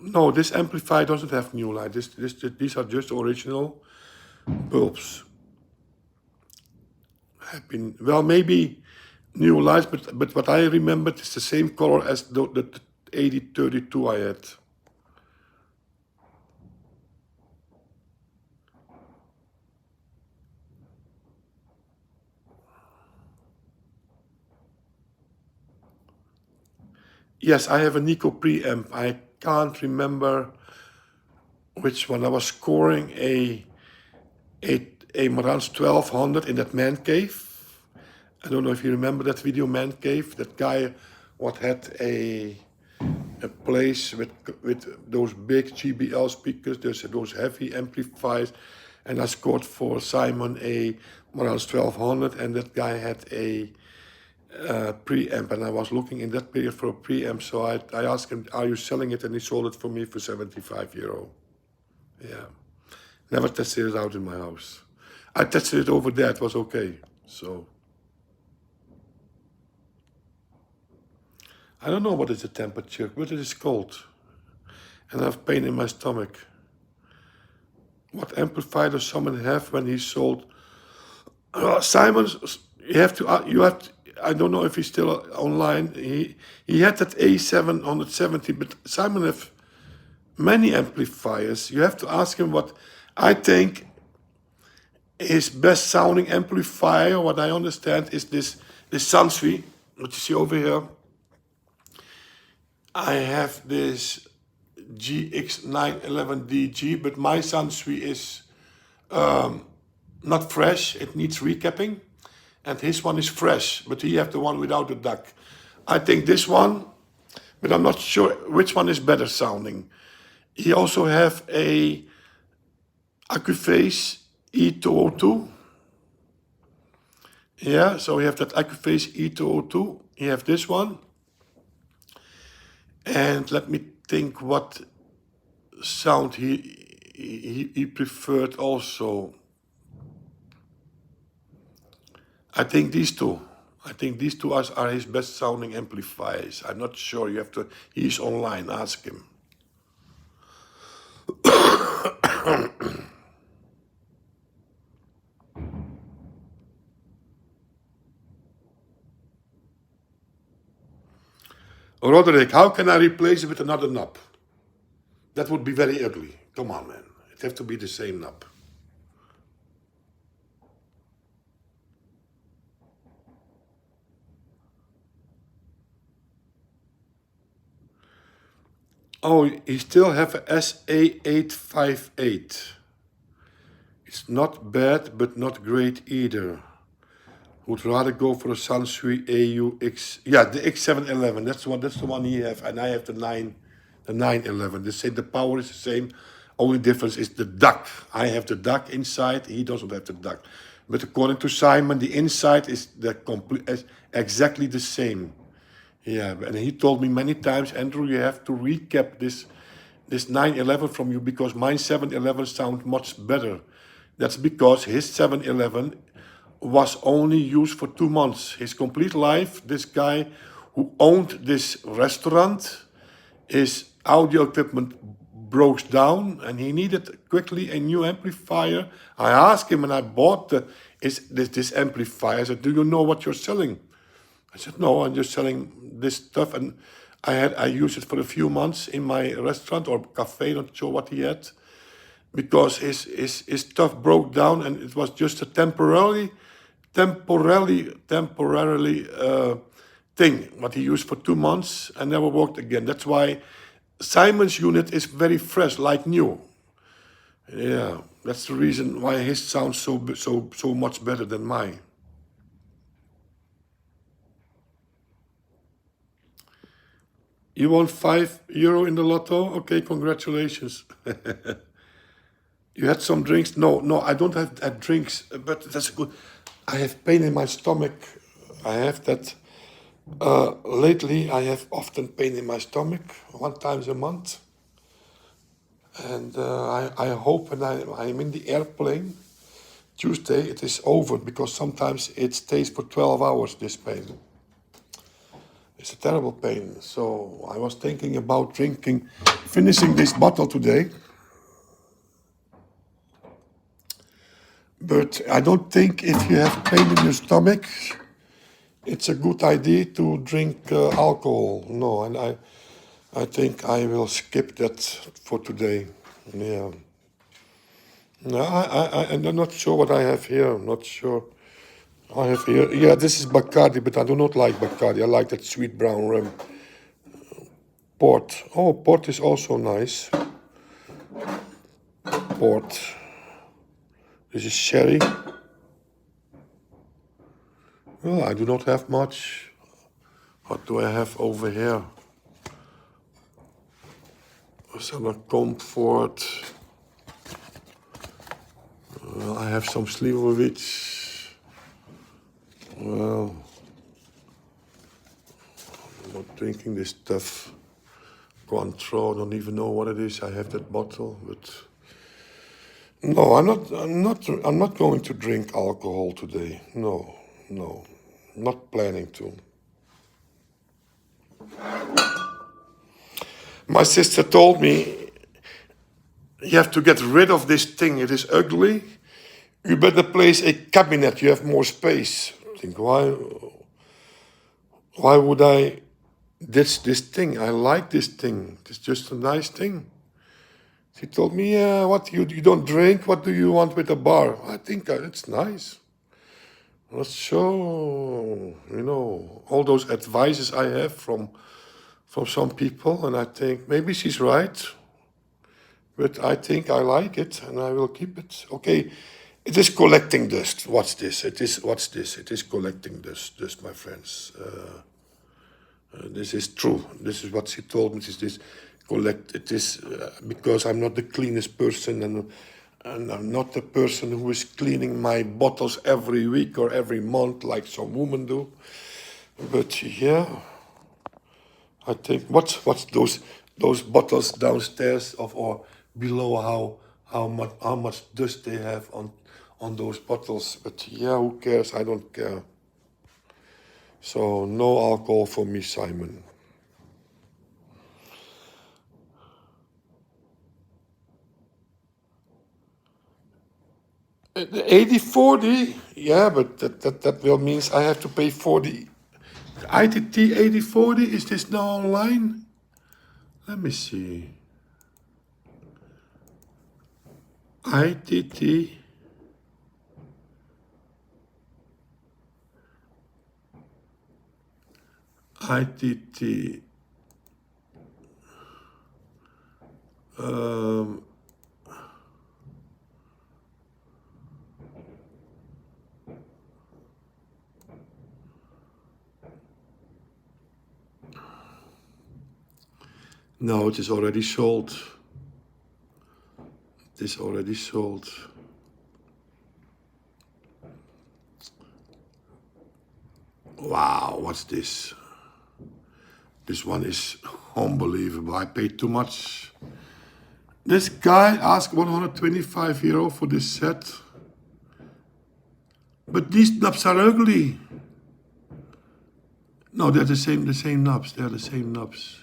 No, this amplifier doesn't have new light. These are just original bulbs. Have been, well, maybe new lights, but what I remembered is the same color as the 8032 I had. Yes, I have a Nico preamp. I can't remember which one. I was scoring a Marantz 1200 in that man cave. I don't know if you remember that video, man cave. That guy what had a a place with those big GBL speakers, those heavy amplifiers, and I scored for Simon a Marantz 1200, and that guy had a preamp, and I was looking in that period for a preamp, so I asked him, are you selling it? And he sold it for me for €75. Yeah. Never tested it out in my house. I tested it over there, it was okay. So I don't know what is the temperature, but it is cold. And I have pain in my stomach. What amplifier does someone have when he sold? Simon, you have to, I don't know if he's still online. He had that A770, but Simon have many amplifiers. You have to ask him what I think his best sounding amplifier, what I understand, is this Sansui, what you see over here. I have this GX911DG, but my Sansui is not fresh, it needs recapping. And his one is fresh, but he have the one without the duck. I think this one, but I'm not sure which one is better sounding. He also have a Accuphase E202. Yeah, so we have that Accuphase E202. You have this one. And let me think what sound he preferred also. I think these two. I think these two are his best sounding amplifiers. I'm not sure. You have to. He's online. Ask him. Roderick, how can I replace it with another knob? That would be very ugly. Come on, man. It have to be the same knob. Oh, he still have a SA858. It's not bad, but not great either. Would rather go for a Sansui AUX. Yeah, the X711. That's the one he have, and I have the 911. The power is the same. Only difference is the duck. I have the duck inside. He doesn't have the duck. But according to Simon, the inside is exactly the same. Yeah, and he told me many times, Andrew, you have to recap this 911 from you because mine 711 sounds much better. That's because his 711 was only used for 2 months. His complete life, this guy who owned this restaurant, his audio equipment broke down and he needed quickly a new amplifier. I asked him and I bought this amplifier. I said, do you know what you're selling? I said, no, I'm just selling this stuff. And I used it for a few months in my restaurant or cafe, not sure what he had, because his stuff broke down and it was just a temporarily thing, what he used for 2 months and never worked again. That's why Simon's unit is very fresh, like new. Yeah, that's the reason why his sounds so much better than mine. You won €5 in the lotto? Okay, congratulations. You had some drinks? No, I don't have drinks, but that's good. I have pain in my stomach. I have that. Lately, I have often pain in my stomach, 1 time a month. And I hope when I'm in the airplane, Tuesday, it is over, because sometimes it stays for 12 hours, this pain. It's a terrible pain. So I was thinking about finishing this bottle today. But I don't think if you have pain in your stomach, it's a good idea to drink alcohol. No, and I think I will skip that for today. Yeah. No, I'm not sure what I have here. I'm not sure. I have here, yeah, this is Bacardi, but I do not like Bacardi. I like that sweet brown rum. Port. Oh, port is also nice. Port. This is sherry. Well, I do not have much. What do I have over here? some comfort. I have some Slivovitz. Well, I'm not drinking this stuff. Cointreau, I don't even know what it is. I have that bottle, but no, I'm not going to drink alcohol today. No, not planning to. My sister told me, you have to get rid of this thing. It is ugly. You better place a cabinet. You have more space. I think, why would I ditch this thing? I like this thing. It's just a nice thing. She told me, what, you don't drink? What do you want with a bar? I think it's nice. Not so, all those advices I have from some people, and I think maybe she's right. But I think I like it, and I will keep it. Okay, it is collecting dust. What's this? It is collecting dust, my friends. This is true. This is what she told me. It is because I'm not the cleanest person, and I'm not the person who is cleaning my bottles every week or every month like some women do. But yeah, I think what's those bottles downstairs or below, how much dust they have on those bottles. But yeah, who cares? I don't care. So no alcohol for me, Simon. The 80/40, yeah, but that will means I have to pay 40. ITT 80/40, is this now online? Let me see. ITT. ITT. No, it is already sold. It is already sold. Wow, what's this? This one is unbelievable. I paid too much. This guy asked €125 for this set. But these knobs are ugly. No, they're the same knobs. They're the same knobs.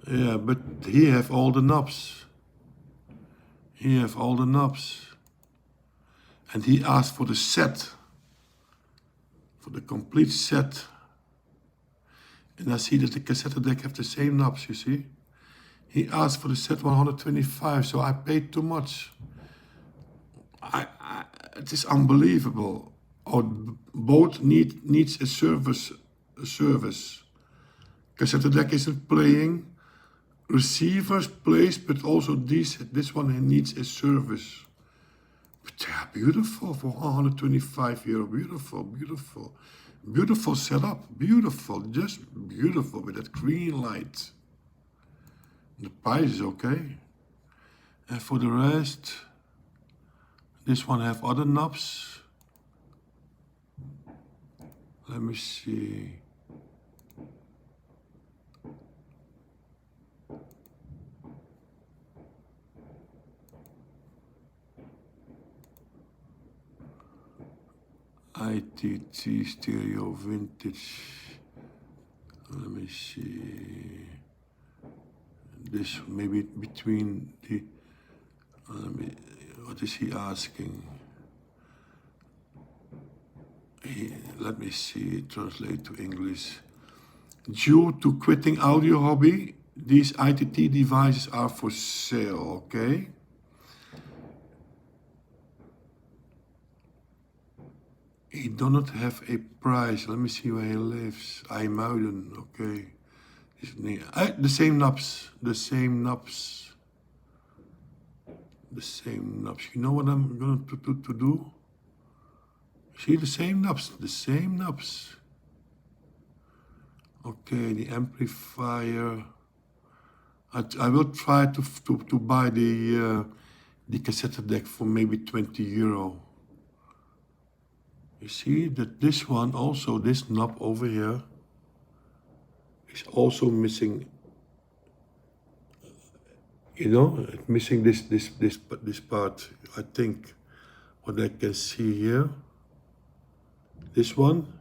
Yeah, but he have all the knobs. He have all the knobs. And he asked for the set. For the complete set. And I see that the cassette deck have the same knobs, you see. He asked for the set 125, so I paid too much. It is unbelievable. Both needs a service. Cassette deck isn't playing. Receivers plays, but also this one needs a service. But they are beautiful for €125. Beautiful setup. Beautiful, just beautiful with that green light. The price is okay. And for the rest, this one have other knobs. Let me see. ITT stereo vintage. Let me see. This maybe between the. What is he asking? Let me see. Translate to English. Due to quitting audio hobby, these ITT devices are for sale. Okay. He does not have a price. Let me see where he lives. IJmuiden, okay. The same knobs. The same knobs. The same knobs. You know what I'm going to do? See the same knobs. The same knobs. Okay, the amplifier. I will try to buy the cassette deck for maybe 20 euro. You see that this one also, this knob over here, is also missing. You know, it's missing this part. I think what I can see here, this one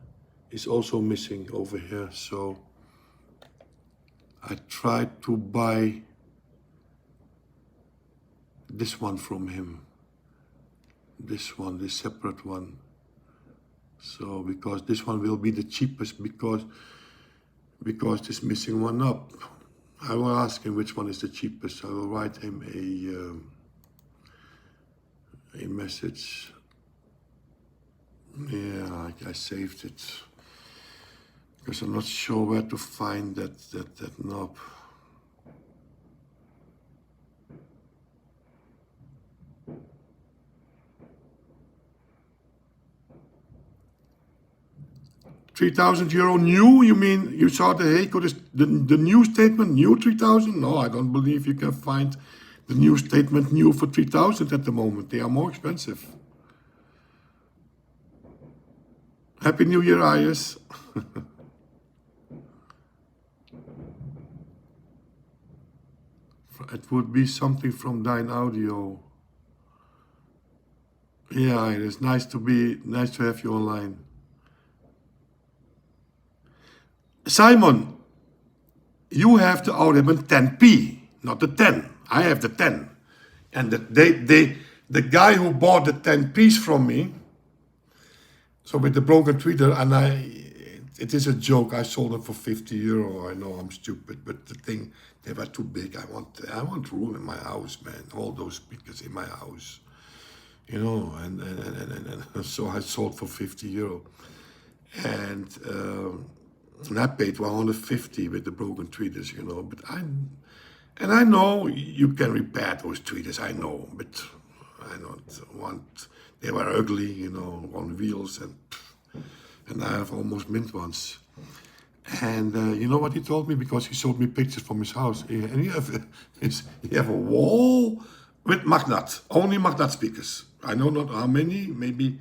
is also missing over here. So I tried to buy this one from him. This one, this separate one. So because this one will be the cheapest because this missing one up. I will ask him which one is the cheapest. I will write him a message. Yeah, I saved it because I'm not sure where to find that knob. €3,000 new? You mean you saw the Heiko, the new statement, new 3,000? No, I don't believe you can find the new statement new for 3,000 at the moment. They are more expensive. Happy New Year, Ayers. It would be something from Dyn Audio. Yeah, it is nice to have you online. Simon, you have the Audemars 10p, not the 10. I have the 10. And the guy who bought the 10p's from me, so with the broken tweeter, and it is a joke, I sold it for €50. I know I'm stupid, but the thing, they were too big. I want room in my house, man. All those speakers in my house, you know, and so I sold for €50. And I paid 150 with the broken tweeters, you know. But I know you can repair those tweeters. I know, but I don't want. They were ugly, you know, on wheels, and I have almost mint ones. And you know what he told me, because he showed me pictures from his house, and he have a wall with Magnat, only Magnat speakers. I know not how many, maybe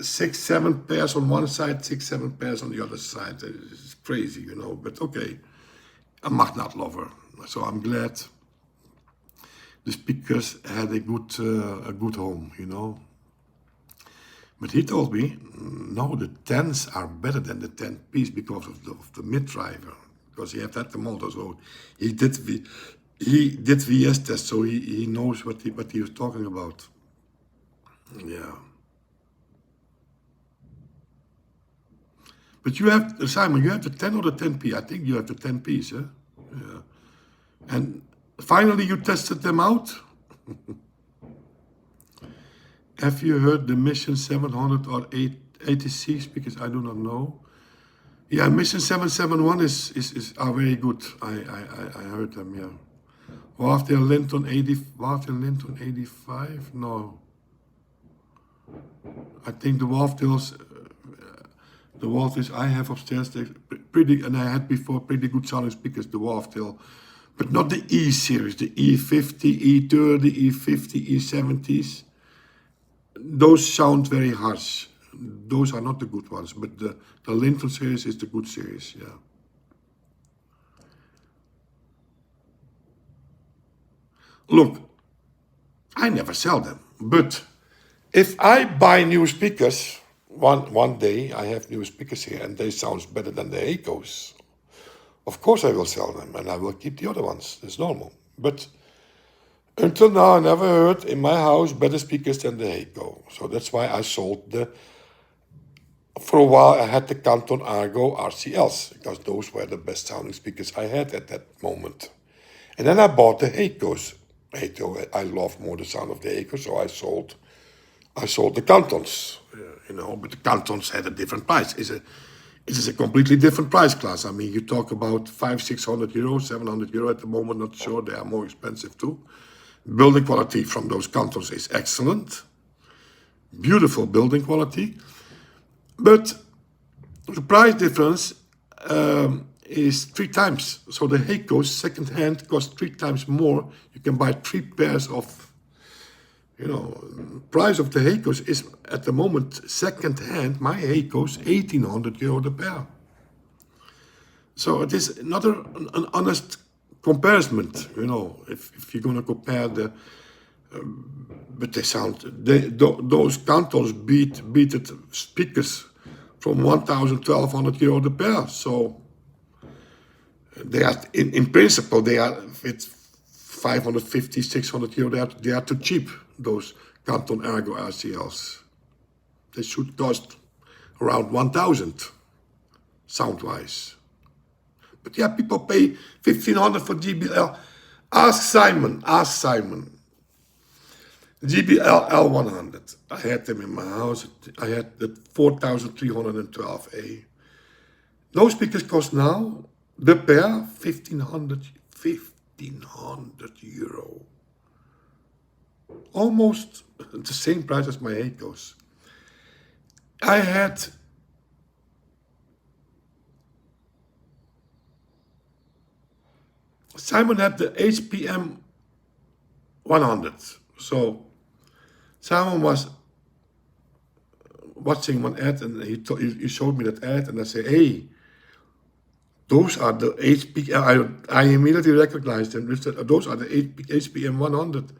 6, 7 pairs on one side, 6, 7 pairs on the other side. It's crazy, you know, but okay. A Magnat lover. So I'm glad the speakers had a good home, you know. But he told me, no, the 10s are better than the 10p's because of the mid driver, because he had the motor. So he did VS test, so he knows what he was talking about. Yeah. But you have, Simon, you have the 10 or the 10p? I think you have the 10p's, eh? Yeah. And finally you tested them out? Have you heard the Mission 700 or 86? Because I do not know. Yeah, Mission 771 are very good. I heard them, yeah. Wafdale Linton 85? No. I think the Wafdales I have upstairs, they're pretty, and I had before pretty good sounding speakers, the Wafdale, but not the E series, the E50, E30, E50, E70s. Those sound very harsh. Those are not the good ones, but the Linton series is the good series, yeah. Look, I never sell them, but if I buy new speakers, one day I have new speakers here and they sound better than the Heikos, of course I will sell them and I will keep the other ones. It's normal. But until now I never heard in my house better speakers than the Heiko. So that's why I sold for a while I had the Canton Argo RCLs, because those were the best sounding speakers I had at that moment. And then I bought the Heikos. I love more the sound of the Heiko, so I sold the Cantons, you know, but the Cantons had a different price. It is a completely different price class. I mean, you talk about 500-600 euros, 700 euro at the moment, not sure, they are more expensive too. Building quality from those Cantons is excellent. Beautiful building quality. But the price difference is 3 times. So the Heikos second hand costs 3 times more. You can buy 3 pairs of, price of the Heikos is at the moment second hand. My Heikos, €1,800 the pair. So it is not an honest comparison, if you're going to compare but they sound, those Cantons beat it speakers from €1,200 the pair. So they are, in principle, they are, it's €550, €600, they are too cheap, those Canton Ergo RCLs. They should cost around 1,000, sound-wise. But yeah, people pay 1,500 for GBL. Ask Simon. GBL L100. I had them in my house. I had the 4,312A. Those speakers cost now, the pair, 1,500 €1,500. Almost the same price as my Heikos. I had Simon had the HPM 100. So Simon was watching one ad and he showed me that ad and I said, hey, those are the HPM. I immediately recognized them. Those are the HPM 100.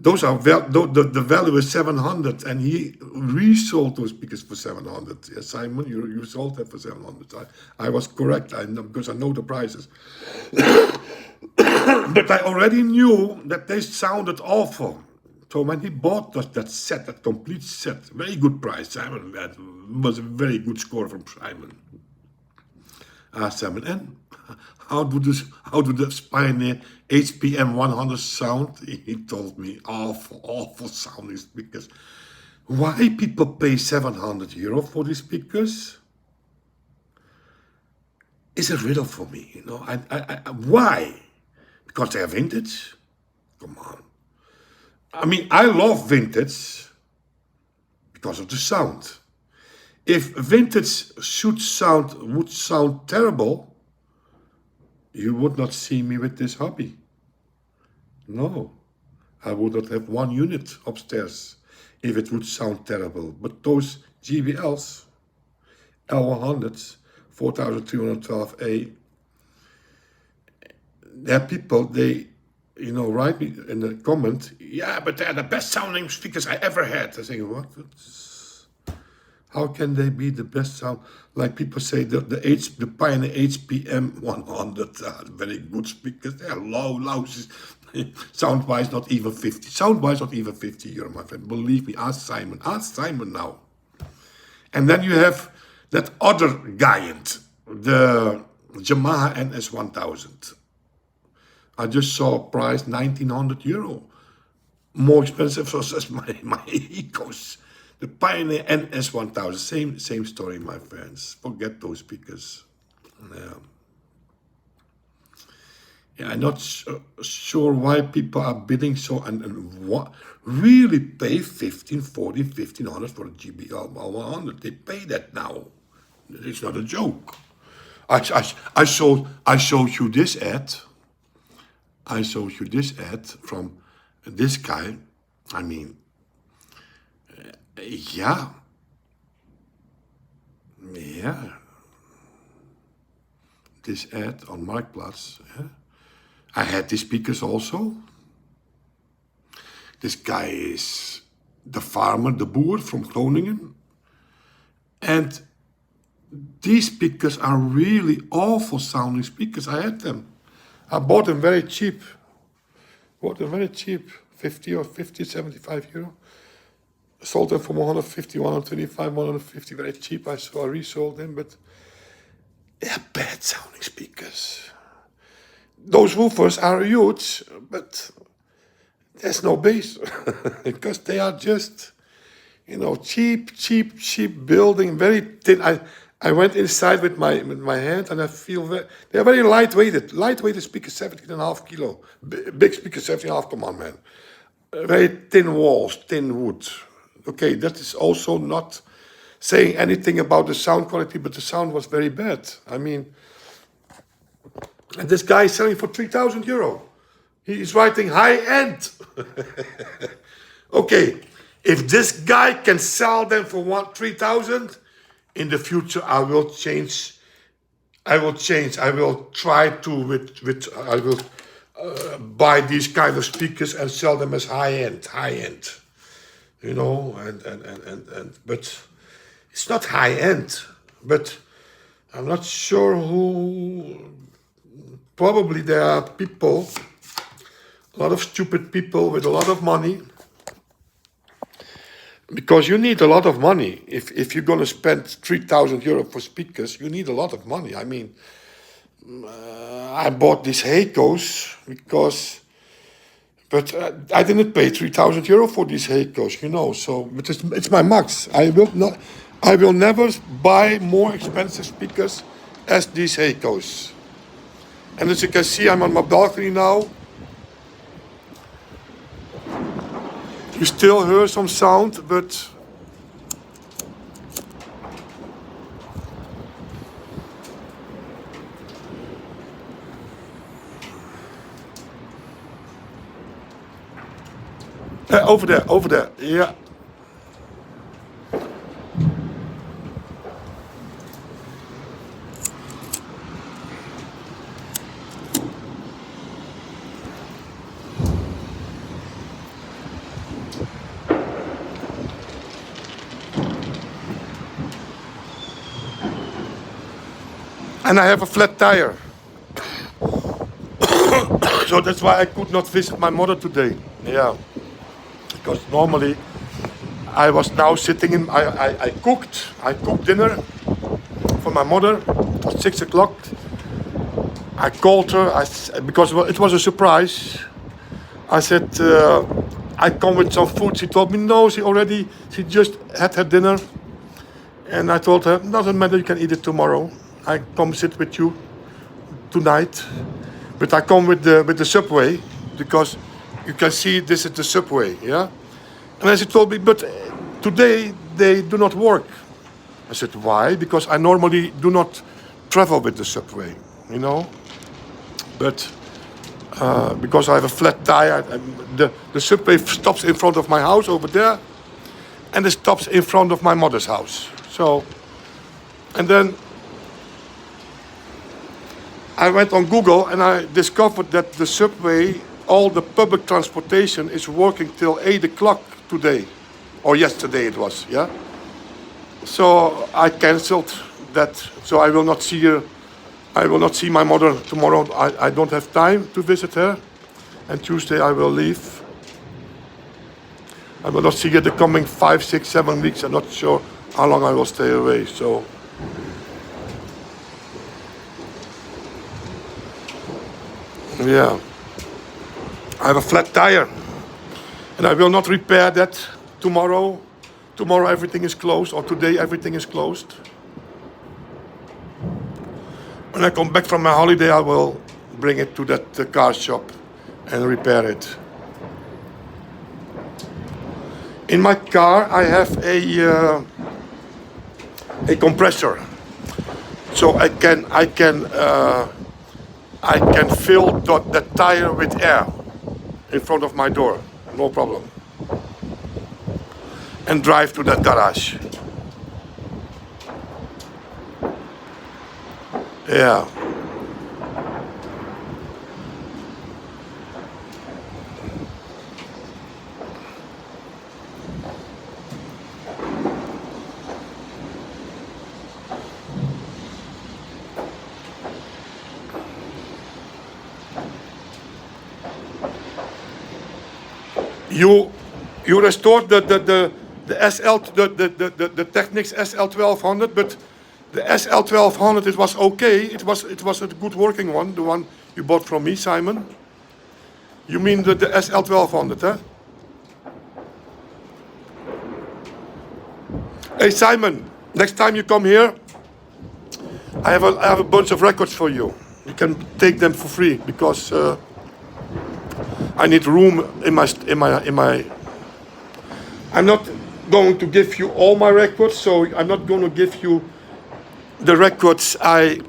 Those are the value is 700, and he resold those speakers for 700. Yes, Simon, you sold them for 700. I was correct, because I know the prices. But I already knew that they sounded awful. So when he bought that set, that complete set, very good price, Simon, that was a very good score from Simon. Simon, and how do the Pioneer HPM 100 sound? He told me, awful sounding speakers. Why people pay €700 for these speakers is a riddle for me, why? Because they are vintage? Come on. I mean, I love vintage because of the sound. If vintage would sound terrible, you would not see me with this hobby. No, I would not have one unit upstairs if it would sound terrible. But those GBLs, L100s, 4,312A, there are people, they, write me in the comment, yeah, but they're the best sounding speakers I ever had. I think, what? How can they be the best sound? Like people say, the Pioneer HPM 100 are very good speakers. They are lousy. Sound-wise, not even 50. Sound-wise, not even €50, my friend. Believe me, ask Simon. Ask Simon now. And then you have that other giant, the Yamaha NS1000. I just saw a price, €1,900. More expensive as my Heikos. The Pioneer NS1000, same story, my friends. Forget those speakers. Yeah, I'm not sure why people are bidding so and what really pay 1,540, 1,500 for a GBL 100. They pay that now. It's not a joke. I showed you this ad. I showed you this ad from this guy. I mean, yeah. This ad on Marktplaats. I had these speakers also. This guy is the farmer, the boer from Groningen. And these speakers are really awful sounding speakers. I had them. I bought them very cheap. 50 or 50, €75. Sold them for 150, 125, 150, very cheap. I resold them, but they are bad sounding speakers. Those woofers are huge, but there's no bass because they are just, cheap building, very thin. I went inside with my hand and I feel they're very lightweighted. Lightweighted speaker, 17.5 kilo. Big speaker, 17.5. Come on, man. Very thin walls, thin wood. Okay, that is also not saying anything about the sound quality, but the sound was very bad. I mean, And this guy is selling for €3,000. He is writing high end. Okay, if this guy can sell them for 3,000, in the future I will change. I will try to I will buy these kind of speakers and sell them as high end. You know, and but it's not high end. But I'm not sure who. Probably there are people, a lot of stupid people with a lot of money. Because you need a lot of money. If you're going to spend €3,000 for speakers, you need a lot of money. I mean, I bought these Heikos but I didn't pay €3,000 for these Heikos, you know. So, but it's my max. I will never buy more expensive speakers as these Heikos. And as you can see, I'm on my balcony now. You still hear some sound, but over there, yeah. And I have a flat tire. So that's why I could not visit my mother today. Yeah. Because normally I was now sitting in, I cooked dinner for my mother. It was 6 o'clock. I called her, because it was a surprise. I said, I come with some food. She told me no, she just had her dinner. And I told her, doesn't matter, you can eat it tomorrow. I come sit with you tonight. But I come with the subway, because you can see this is the subway, yeah? And as she told me, but today they do not work. I said, why? Because I normally do not travel with the subway, you know? But because I have a flat tire, the subway stops in front of my house over there, and it stops in front of my mother's house. So, and then I went on Google and I discovered that the subway, all the public transportation is working till 8 o'clock today, or yesterday it was, yeah? So I cancelled that, so I will not see her. I will not see my mother tomorrow. I don't have time to visit her. And Tuesday I will leave. I will not see her the coming 5, 6, 7 weeks. I'm not sure how long I will stay away, so. Yeah. I have a flat tire. And I will not repair that tomorrow. Tomorrow everything is closed, or today everything is closed. When I come back from my holiday, I will bring it to that car shop and repair it. In my car, I have a compressor, so I can fill that tire with air in front of my door, no problem, and drive to that garage. Yeah. You restored the SL the Technics SL1200, but the SL1200 it was okay. It was a good working one, the one you bought from me, Simon. You mean the SL1200, huh? Hey Simon, next time you come here, I have a bunch of records for you. You can take them for free, because I need room in my. I'm not going to give you all my records, so I'm not going to give you the records I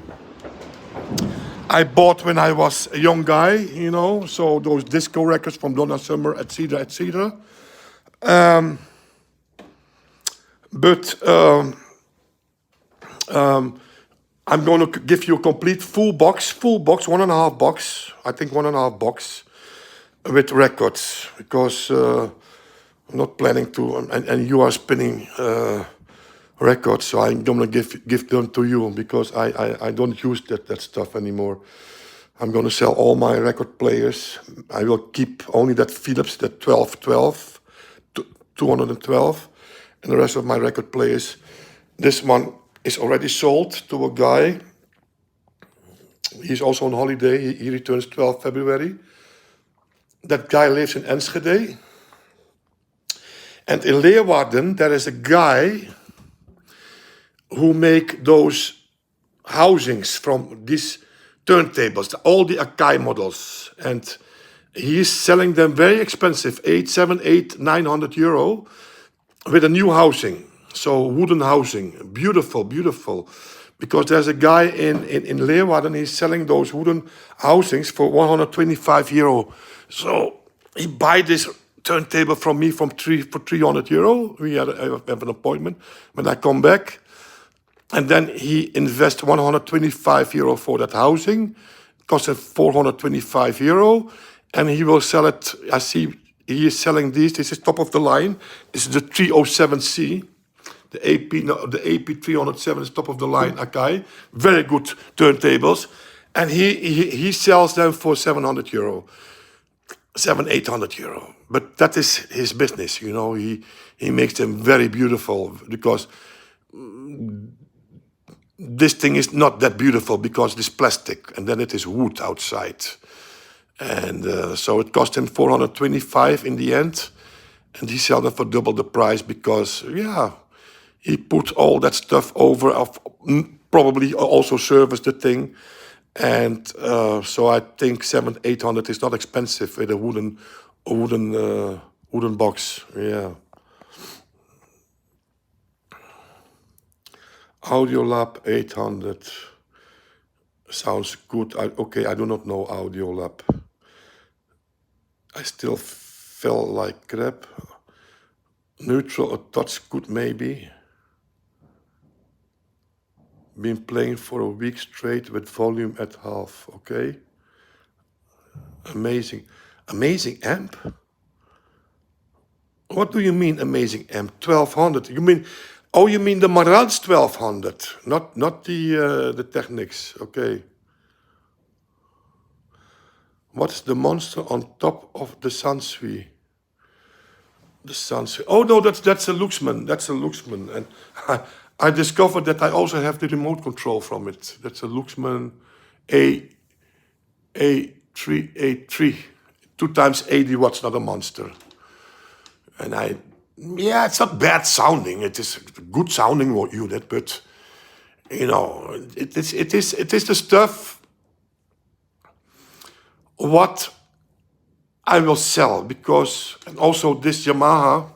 I bought when I was a young guy, you know, so those disco records from Donna Summer, etc., etc. But I'm going to give you a complete full box, 1.5 box, I think 1.5 box with records, because I'm not planning to, and you are spinning records, so I'm gonna give them to you because I don't use that stuff anymore. I'm gonna sell all my record players. I will keep only that Philips, that 1212, 212, and the rest of my record players. This one is already sold to a guy. He's also on holiday. He returns 12 February. That guy lives in Enschede. And in Leeuwarden, there is a guy who make those housings from these turntables, all the Akai models. And he is selling them very expensive, 900 euro, with a new housing. So wooden housing, beautiful, beautiful. Because there's a guy in Leeuwarden, he's selling those wooden housings for 125 euro. So he buy this turntable from me for 300 euro. I have an appointment. When I come back, and then he invests 125 euro for that housing. It costs him 425 euro, and he will sell it. I see he is selling these. This is top of the line. This is the 307C. The AP 307 is top of the line Akai. Very good turntables. And he sells them for 700 euro. 800 euro. But that is his business, you know. He makes them very beautiful because this thing is not that beautiful because it is plastic and then it is wood outside. And so it cost him 425 in the end. And he sold them for double the price because, yeah, he put all that stuff over, probably also serviced the thing. And so I think 700-800 is not expensive with a wooden box. Yeah. Audiolab 800 sounds good. Okay, I do not know Audiolab. I still feel like crap. Neutral, a touch good maybe. Been playing for a week straight with volume at half. Okay. Amazing. Amazing amp? What do you mean amazing amp? 1200. You mean, oh, you mean the Marantz 1200, not the Technics. Okay. What's the monster on top of the Sansui? The Sansui. Oh no, that's a Luxman. That's a Luxman, and I discovered that I also have the remote control from it. That's a Luxman A3, 2 times 80 watts, not a monster. And yeah, it's not bad sounding. It is a good sounding unit, but you know, it is the stuff what I will sell because, and also this Yamaha,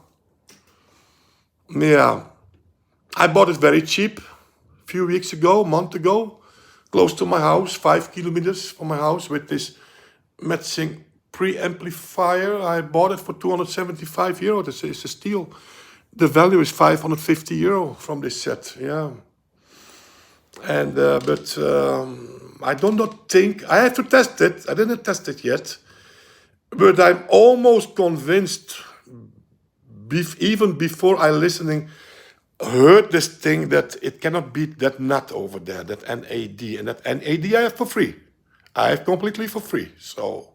yeah, I bought it very cheap a few weeks ago, a month ago, close to my house, 5 kilometers from my house, with this matching preamplifier. I bought it for 275 euro. This is a steal. The value is 550 euro from this set. Yeah, and but I do not think I have to test it. I didn't test it yet, but I'm almost convinced, even before I heard this thing, that it cannot beat that nut over there, that NAD, and that NAD I have for free. I have completely for free, so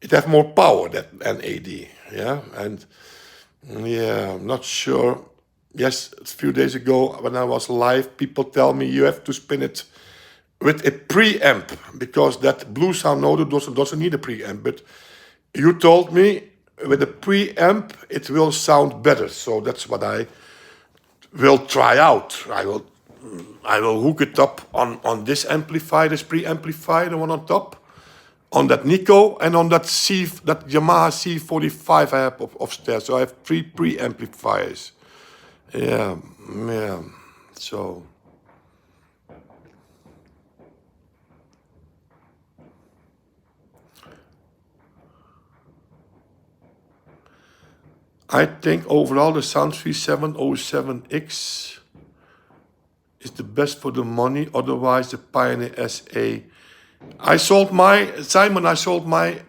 it has more power, that NAD, yeah, and yeah, I'm not sure. Yes, a few days ago when I was live, people tell me you have to spin it with a preamp because that Blue Sound Nodo doesn't need a preamp, but you told me with a preamp it will sound better, so that's what I will try out. I will hook it up on this amplifier, this preamplifier, the one on top, on that Nico, and on that Yamaha C45 I have upstairs. So I have 3 preamplifiers. Yeah. So I think overall the Sansui 707X is the best for the money. Otherwise, the Pioneer SA. I sold my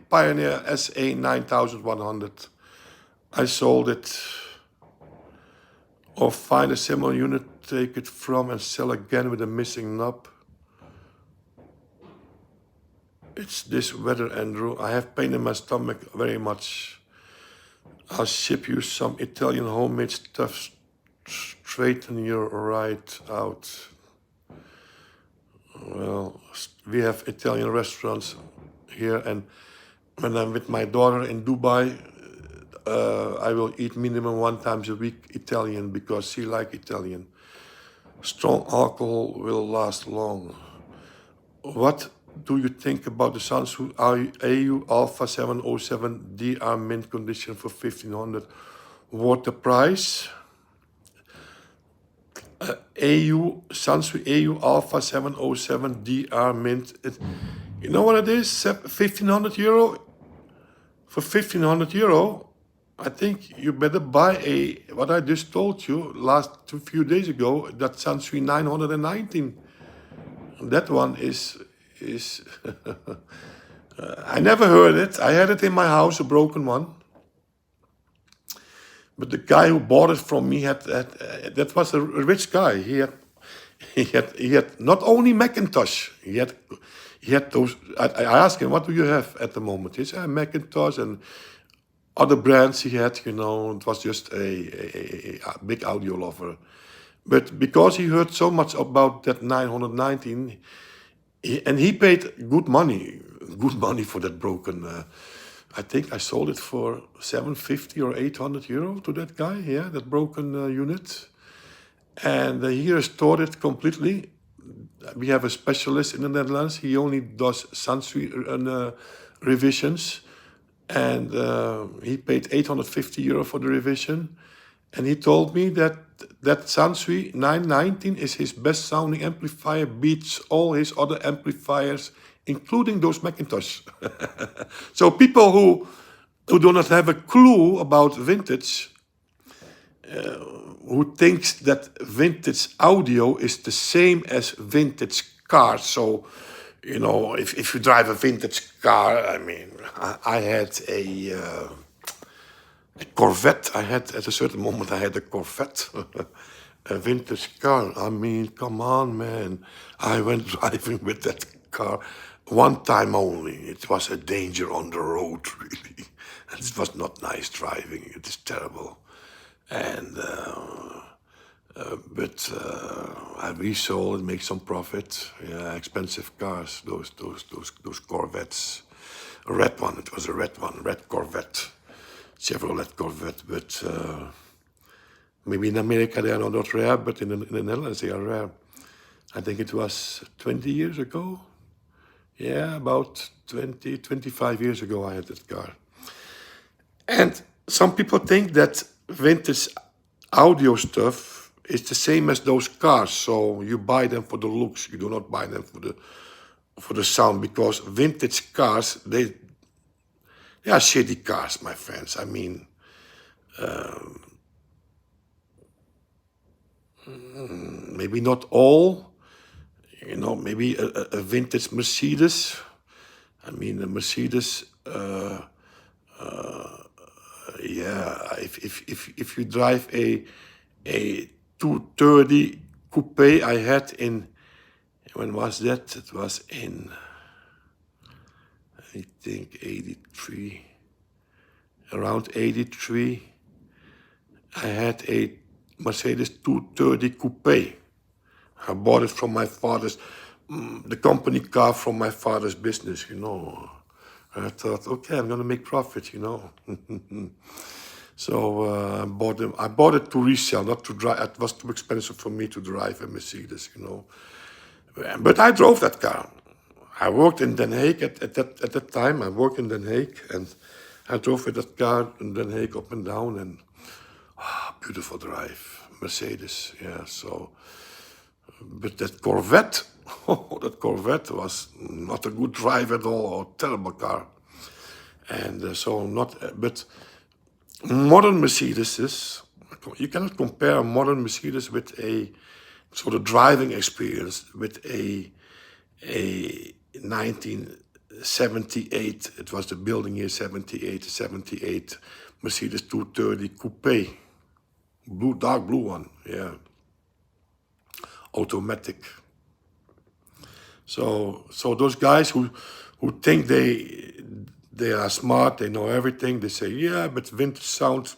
Pioneer SA 9100. I sold it, or find a similar unit, take it from and sell again with a missing knob. It's this weather, Andrew. I have pain in my stomach very much. I'll ship you some Italian homemade stuff. Straighten your right out. Well, we have Italian restaurants here, and when I'm with my daughter in Dubai, I will eat minimum 1 time a week Italian because she likes Italian. Strong alcohol will last long. What do you think about the Sansui AU Alpha 707 DR mint condition for 1500? What the price? Sansui AU Alpha 707 DR mint. You know what it is? 1500 euro. For 1500 euro, I think you better buy what I just told you a few days ago, that Sansui 919. That one is I never heard it. I had it in my house, a broken one. But the guy who bought it from me that was a rich guy. He had not only Macintosh. He had those. I asked him, "What do you have at the moment?" He said, "Macintosh and other brands." He had, it was just a big audio lover. But because he heard so much about that 919, and he paid good money for that broken. I think I sold it for 750 or 800 euro to that guy, that broken unit. And he restored it completely. We have a specialist in the Netherlands. He only does Sansui revisions. And he paid 850 euro for the revision. And he told me that Sansui 919 is his best sounding amplifier, beats all his other amplifiers, including those Macintosh. So people who do not have a clue about vintage, who thinks that vintage audio is the same as vintage cars. So, if you drive a vintage car, I mean, I had a Corvette. At a certain moment, I had a Corvette. A vintage car. I mean, come on, man. I went driving with that car 1 time only. It was a danger on the road, really. It was not nice driving. It is terrible. And but I resold and make some profit. Yeah, expensive cars. Those Corvettes. A red one. It was a red one. Red Corvette. Chevrolet Corvette. But maybe in America they are not rare, but in the Netherlands they are rare. I think it was 20 years ago. Yeah, about 25 years ago I had that car. And some people think that vintage audio stuff is the same as those cars. So you buy them for the looks. You do not buy them for the sound, because vintage cars, they are shitty cars, my friends. I mean, maybe not all. Maybe a vintage Mercedes. I mean, a Mercedes. If you drive a 230 coupe, I had in, when was that? It was in, I think 83. Around 83, I had a Mercedes 230 coupe. I bought it from my father's, the company car from my father's business, I thought, okay, I'm gonna make profit, So I bought it to resell, not to drive. It was too expensive for me to drive a Mercedes, But I drove that car. I worked in Den Haag at that time. I worked in Den Haag, and I drove with that car in Den Haag up and down, and beautiful drive, Mercedes, yeah. So, but that Corvette, that Corvette was not a good drive at all, or terrible car, and so not. But modern Mercedes, you cannot compare a modern Mercedes with a sort of driving experience with a 1978, it was the building year 78 Mercedes 230 Coupe, dark blue one, yeah, automatic. So those guys who think they are smart, they know everything, they say, yeah, but vintage sound,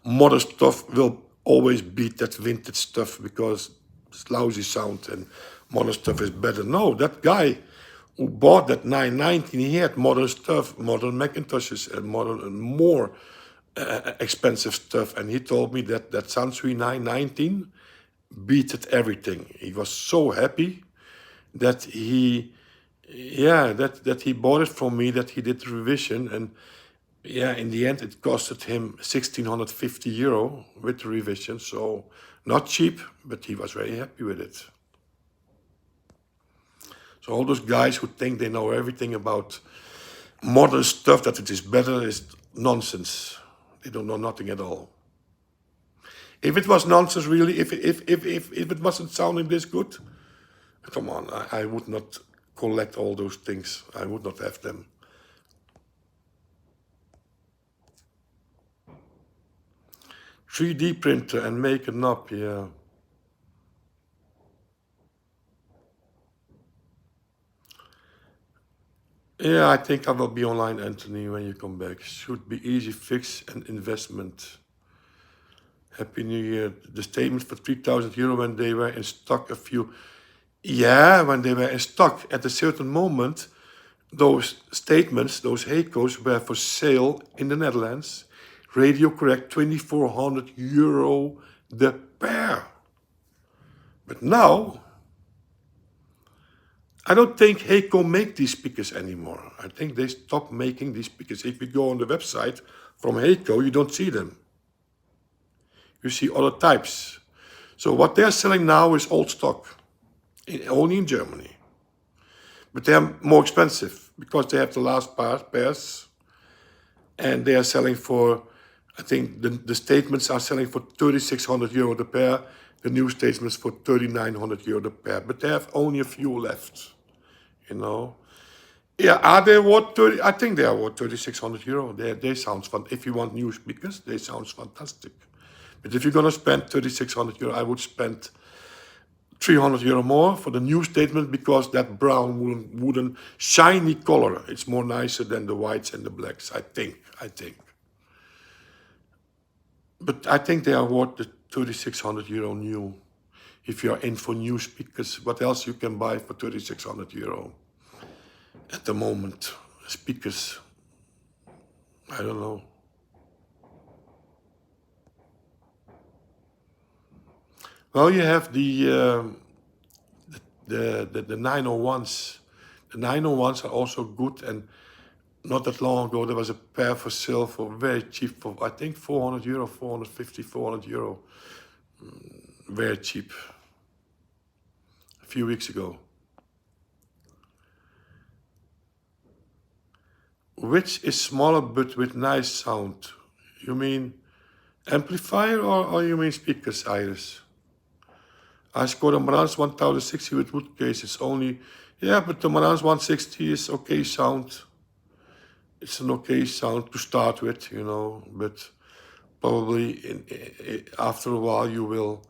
modern stuff will always beat that vintage stuff because it's lousy sound and modern stuff is better. No, that guy who bought that 919, he had modern stuff, modern Macintoshes and modern and more expensive stuff. And he told me that that Sansui 919 beat everything. He was so happy that he, yeah, that he bought it from me, that he did the revision. And yeah, in the end, it costed him 1,650 euro with the revision. So not cheap, but he was very happy with it. So all those guys who think they know everything about modern stuff, that it is better, is nonsense. They don't know nothing at all. If it was nonsense, really, if it wasn't sounding this good, come on, I would not collect all those things. I would not have them. 3D printer and make a knob, yeah. Yeah, I think I will be online, Anthony, when you come back. Should be easy fix and investment. Happy New Year. The statement for 3,000 euro when they were in stock a few. Yeah, when they were in stock at a certain moment, those statements, those Heiko's, were for sale in the Netherlands. Radio correct, 2,400 euro the pair. But now, I don't think Heiko make these speakers anymore. I think they stopped making these speakers. If you go on the website from Heiko, you don't see them. You see other types. So what they're selling now is old stock, only in Germany. But they are more expensive because they have the last pairs, and they are selling for, I think the statements are selling for 3,600 euro the pair, the new statements for 3,900 euro the pair, but they have only a few left, you know. Yeah, are they worth 30? I think they are worth 3,600 euro. They sound fun. If you want new speakers, they sound fantastic. But if you're gonna spend 3,600 euro, I would spend 300 euro more for the new statement, because that brown wooden shiny color, it's more nicer than the whites and the blacks, I think. But I think they are worth the 3,600 euro new. If you are in for new speakers, what else you can buy for 3,600 euro at the moment? Speakers, I don't know. Well, you have the 901s. The 901s are also good, and not that long ago there was a pair for sale for very cheap, for I think 400 euro, 450, 400 euro. Very cheap. A few weeks ago. Which is smaller but with nice sound? You mean amplifier or you mean speakers, Iris? I scored a Marantz 1060 with wood cases only. Yeah, but the Marantz 160 is okay sound. It's an okay sound to start with, you know, but probably after a while you will,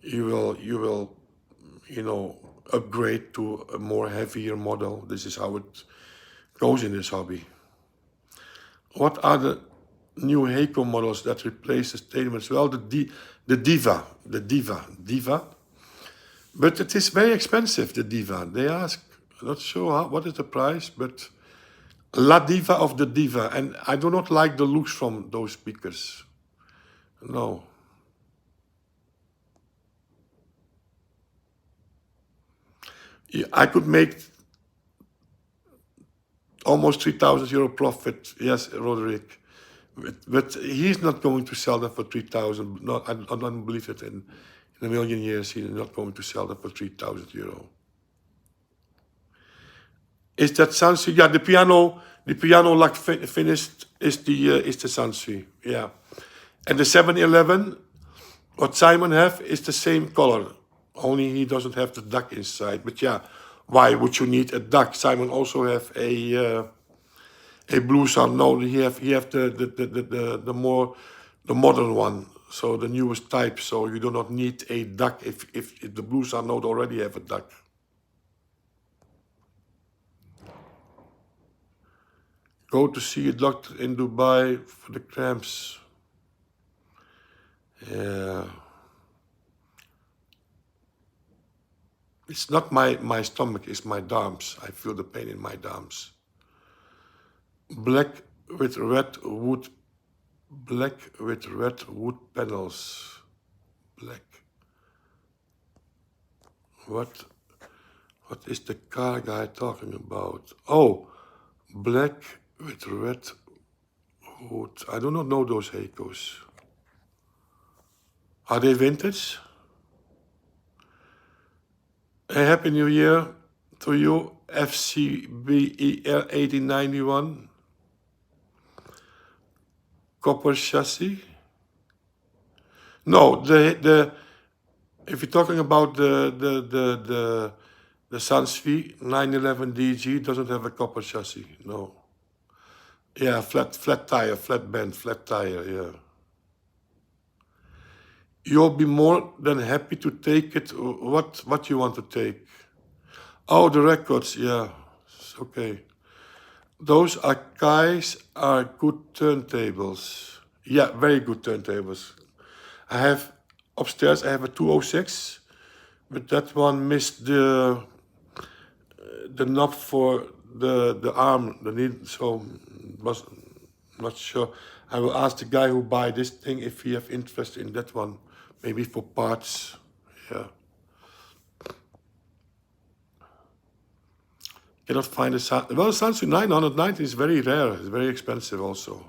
you know, upgrade to a more heavier model. This is how it goes in this hobby. What are the new Heiko models that replace the statements? Well, the Diva. But it is very expensive, the Diva. They ask, I'm not sure what is the price, but La Diva of the Diva. And I do not like the looks from those speakers. No. Yeah, I could make almost 3,000 euro profit. Yes, Roderick. But he's not going to sell them for 3,000. No, I don't believe it in a million years. He's not going to sell them for 3,000 euro. Is that Sansi? Yeah, the piano like finished is the Sansui, yeah. And the 711, what Simon have is the same color, only he doesn't have the duck inside. But yeah, why would you need a duck? Simon also have a Blue Sun. No, he have the more the modern one, so the newest type. So you do not need a duck if the Blue Sun Note already have a duck. Go to see a doctor in Dubai for the cramps. Yeah. It's not my stomach, it's my darms. I feel the pain in my darms. Black with red wood panels. Black. What is the car guy talking about? Oh, black with red wood. I do not know those Heikos. Are they vintage? A Happy New Year to you, FCBER 1891. Copper chassis. No, if you're talking about the Sansui 911 DG, doesn't have a copper chassis. No. Yeah, flat tire, flat bend, flat tire. Yeah. You'll be more than happy to take it. What you want to take? Oh, the records. Yeah. Okay. Those Akais are good turntables. Yeah, very good turntables. I have upstairs. I have a 206, but that one missed the knob for the arm, the needle. So was not sure. I will ask the guy who buy this thing if he have interest in that one, maybe for parts. Yeah. Cannot find a sound. Well, Sansui 990 is very rare. It's very expensive also.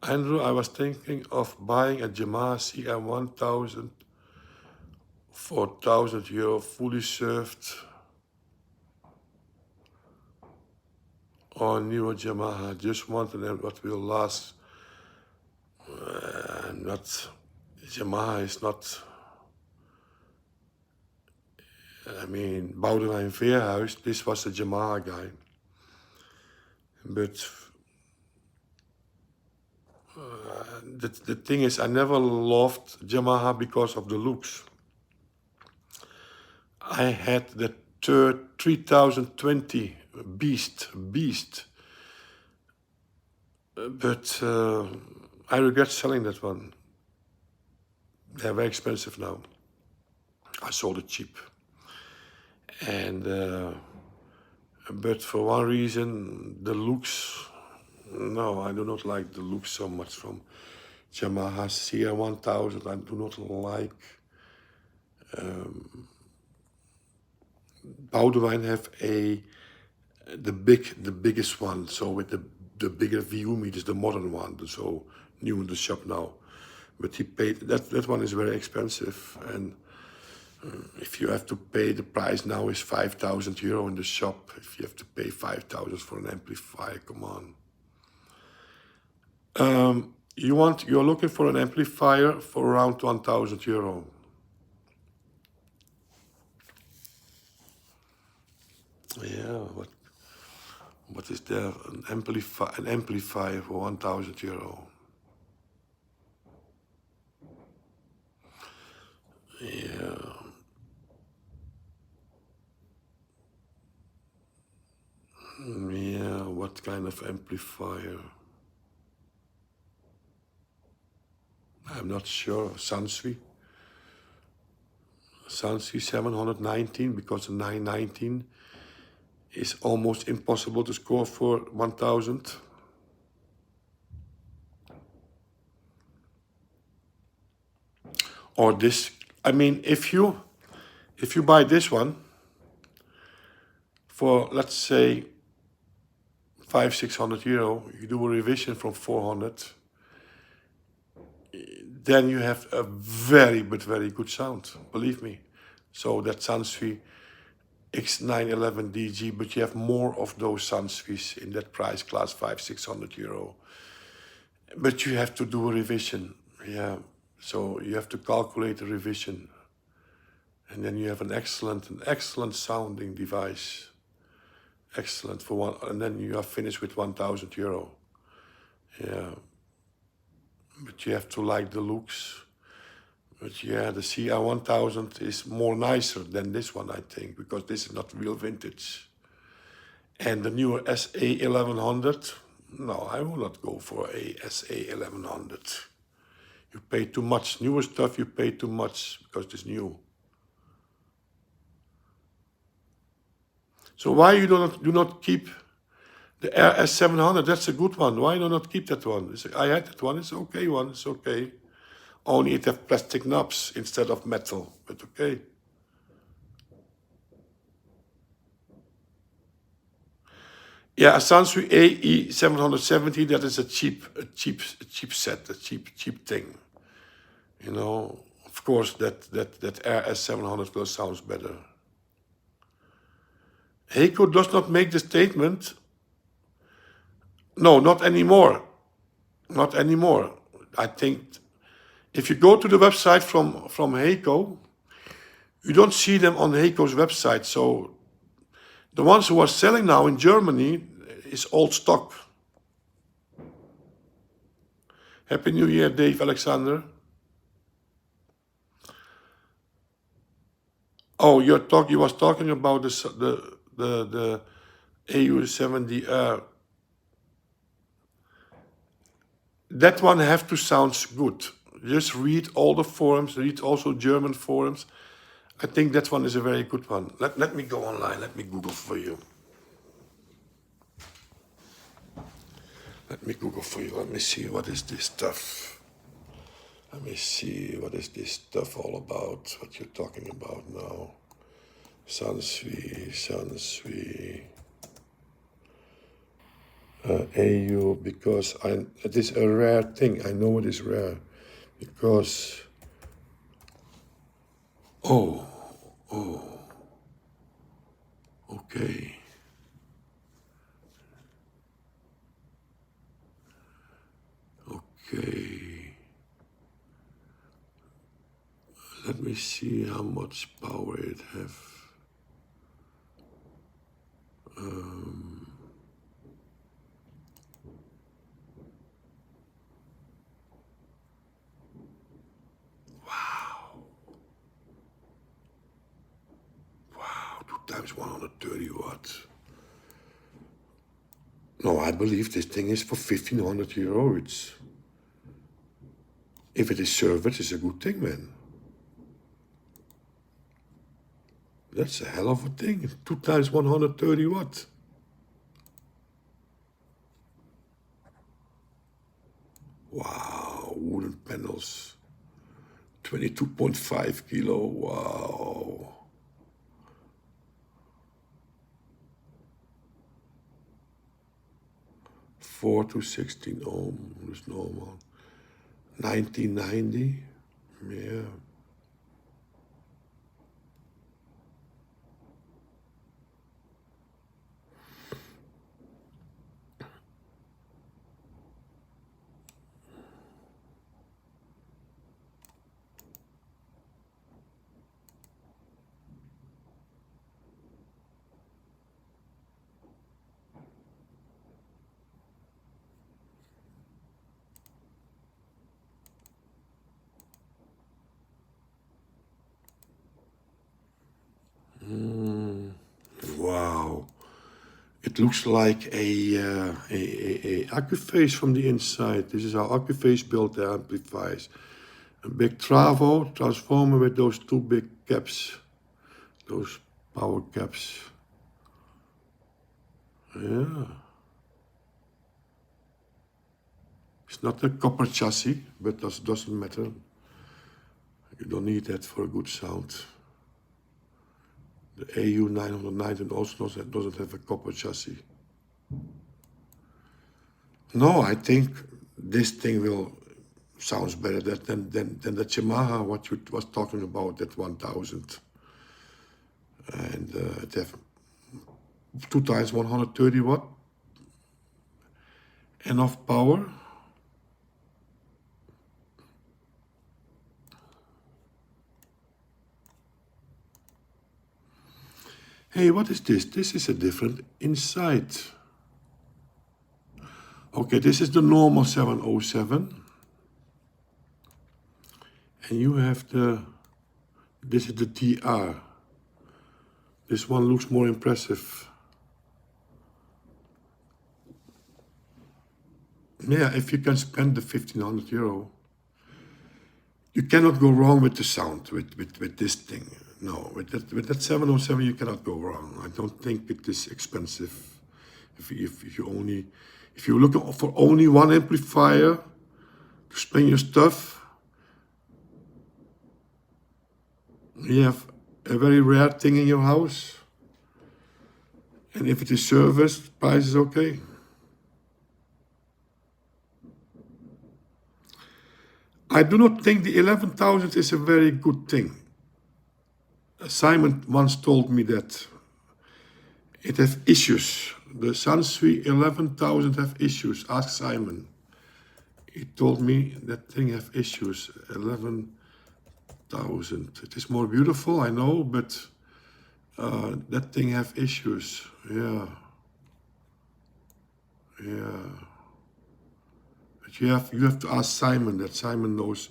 Andrew, I was thinking of buying a Yamaha CM1000 for €1,000, fully served, or newer Yamaha. Just wanted what will last. Not Yamaha is not. I mean, Boudewijn Veerhuis, this was a Yamaha guy. But the thing is, I never loved Yamaha because of the looks. I had the 3020 Beast. But I regret selling that one. They're very expensive now. I sold it cheap. And but for one reason, the looks, no, I do not like the looks so much from Yamaha CR1000. I do not like. Boudewijn have the biggest one, so with the bigger view meters, the modern one, so new in the shop now. But he paid that one is very expensive, and if you have to pay, the price now is €5,000 in the shop. If you have to pay 5,000 for an amplifier, come on. You're looking for an amplifier for around €1,000. Yeah, what is there? An amplifier for €1,000. Yeah. Yeah, what kind of amplifier? I'm not sure. Sansui 719, because the 919 is almost impossible to score for 1,000. Or this, I mean, if you buy this one for, let's say, €500-600, you do a revision from 400, then you have a very good sound, believe me. So that Sansui X911DG, but you have more of those Sansvis in that price class, 500-600 euro. But you have to do a revision, yeah. So you have to calculate a revision, and then you have an excellent sounding device, excellent for one, and then you are finished with 1,000 euro, yeah. But you have to like the looks. But yeah, the CR1000 is more nicer than this one, I think, because this is not real vintage. And the newer SA1100, no, I will not go for a SA1100. You pay too much. Newer stuff, you pay too much because it's new. So why you do not keep the RS700? That's a good one. Why do not keep that one? I had that one. It's okay one. It's okay. Only it have plastic knobs instead of metal, but okay. Yeah, a Sansui AE770. That is a cheap set, a cheap thing. You know, of course that RS700 will sound better. Heiko does not make the statement. No, not anymore. Not anymore. I think if you go to the website from Heiko, you don't see them on Heiko's website. So the ones who are selling now in Germany is old stock. Happy New Year, Dave Alexander. Oh, you was talking about the AU70R. That one have to sound good. Just read all the forums, read also German forums. I think that one is a very good one. Let me go online, let me Google for you. Let me Google for you, let me see what is this stuff. Let me see what is this stuff all about, what you're talking about now. Sansui. AU, because it is a rare thing. I know it is rare because okay. Let me see how much power it have. Wow, 2 times 130 watts. No, I believe this thing is for 1,500 euro. If it is serviced, it's a good thing, man. That's a hell of a thing. 2 times 130 watts. Wow, wooden panels. 22.5 kilo, wow. Four to 16 ohm, is normal. 1990, yeah. Wow, it looks like a Accuphase from the inside. This is how Accuphase built their amplifiers. A big Travo transformer with those 2 big caps, those power caps. Yeah. It's not a copper chassis, but that doesn't matter. You don't need that for a good sound. The AU990 also doesn't have a copper chassis. No, I think this thing sounds better than the Yamaha, what you was talking about, that 1000. and it have 2 times 130 watt, enough power. Hey, what is this? This is a different inside. Okay, this is the normal 707. And you have this is the TR. This one looks more impressive. Yeah, if you can spend the 1,500 euro, you cannot go wrong with the sound, with this thing. No, with that 707 you cannot go wrong. I don't think it is expensive. If you're looking for only one amplifier to spin your stuff, you have a very rare thing in your house. And if it is serviced, price is okay. I do not think the 11,000 is a very good thing. Simon once told me that it has issues. The Sansui 11,000 have issues. Ask Simon. He told me that thing have issues. 11,000. It is more beautiful, I know, but that thing have issues. Yeah. But you have to ask Simon. That Simon knows.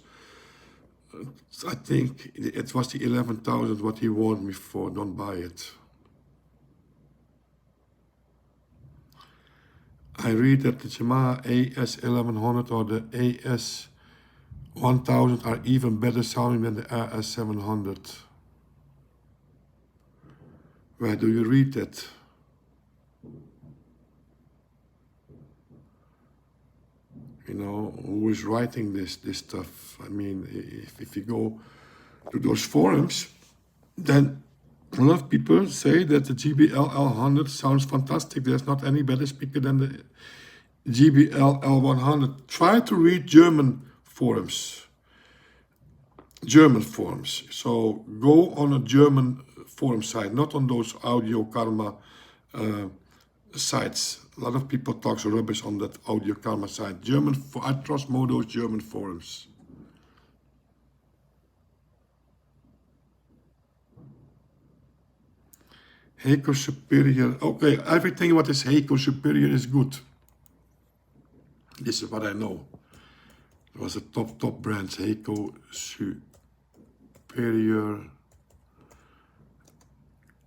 I think it was the 11,000 what he warned me for. Don't buy it. I read that the Yamaha AS1100 or the AS1000 are even better sounding than the RS700. Where do you read that? You know, who is writing this stuff? I mean, if you go to those forums, then a lot of people say that the GBL L100 sounds fantastic. There's not any better speaker than the GBL L100. Try to read German forums. So go on a German forum site, not on those Audio Karma sites. A lot of people talk rubbish on that Audio Karma site. I trust more those German forums. Heiko Superior. Okay, everything what is Heiko Superior is good. This is what I know. It was a top brand. Heiko Superior.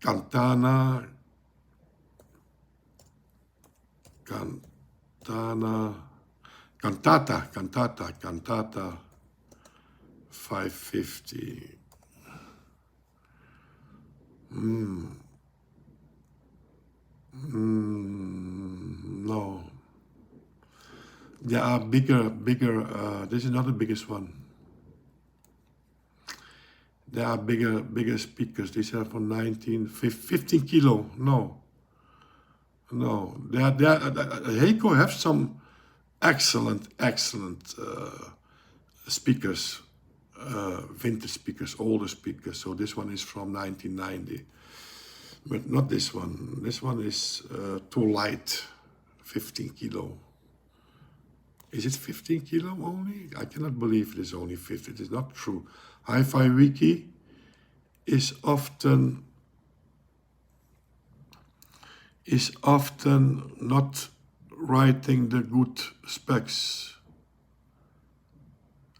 Cantata 550. No. There are bigger, this is not the biggest one. There are bigger speakers. These are for 15 kilo. No. Heiko have some excellent speakers, vintage speakers, older speakers. So this one is from 1990, but not this one. This one is too light, 15 kilo. Is it 15 kilo only? I cannot believe it is only 50. It is not true. Hi-Fi Wiki is often not writing the good specs.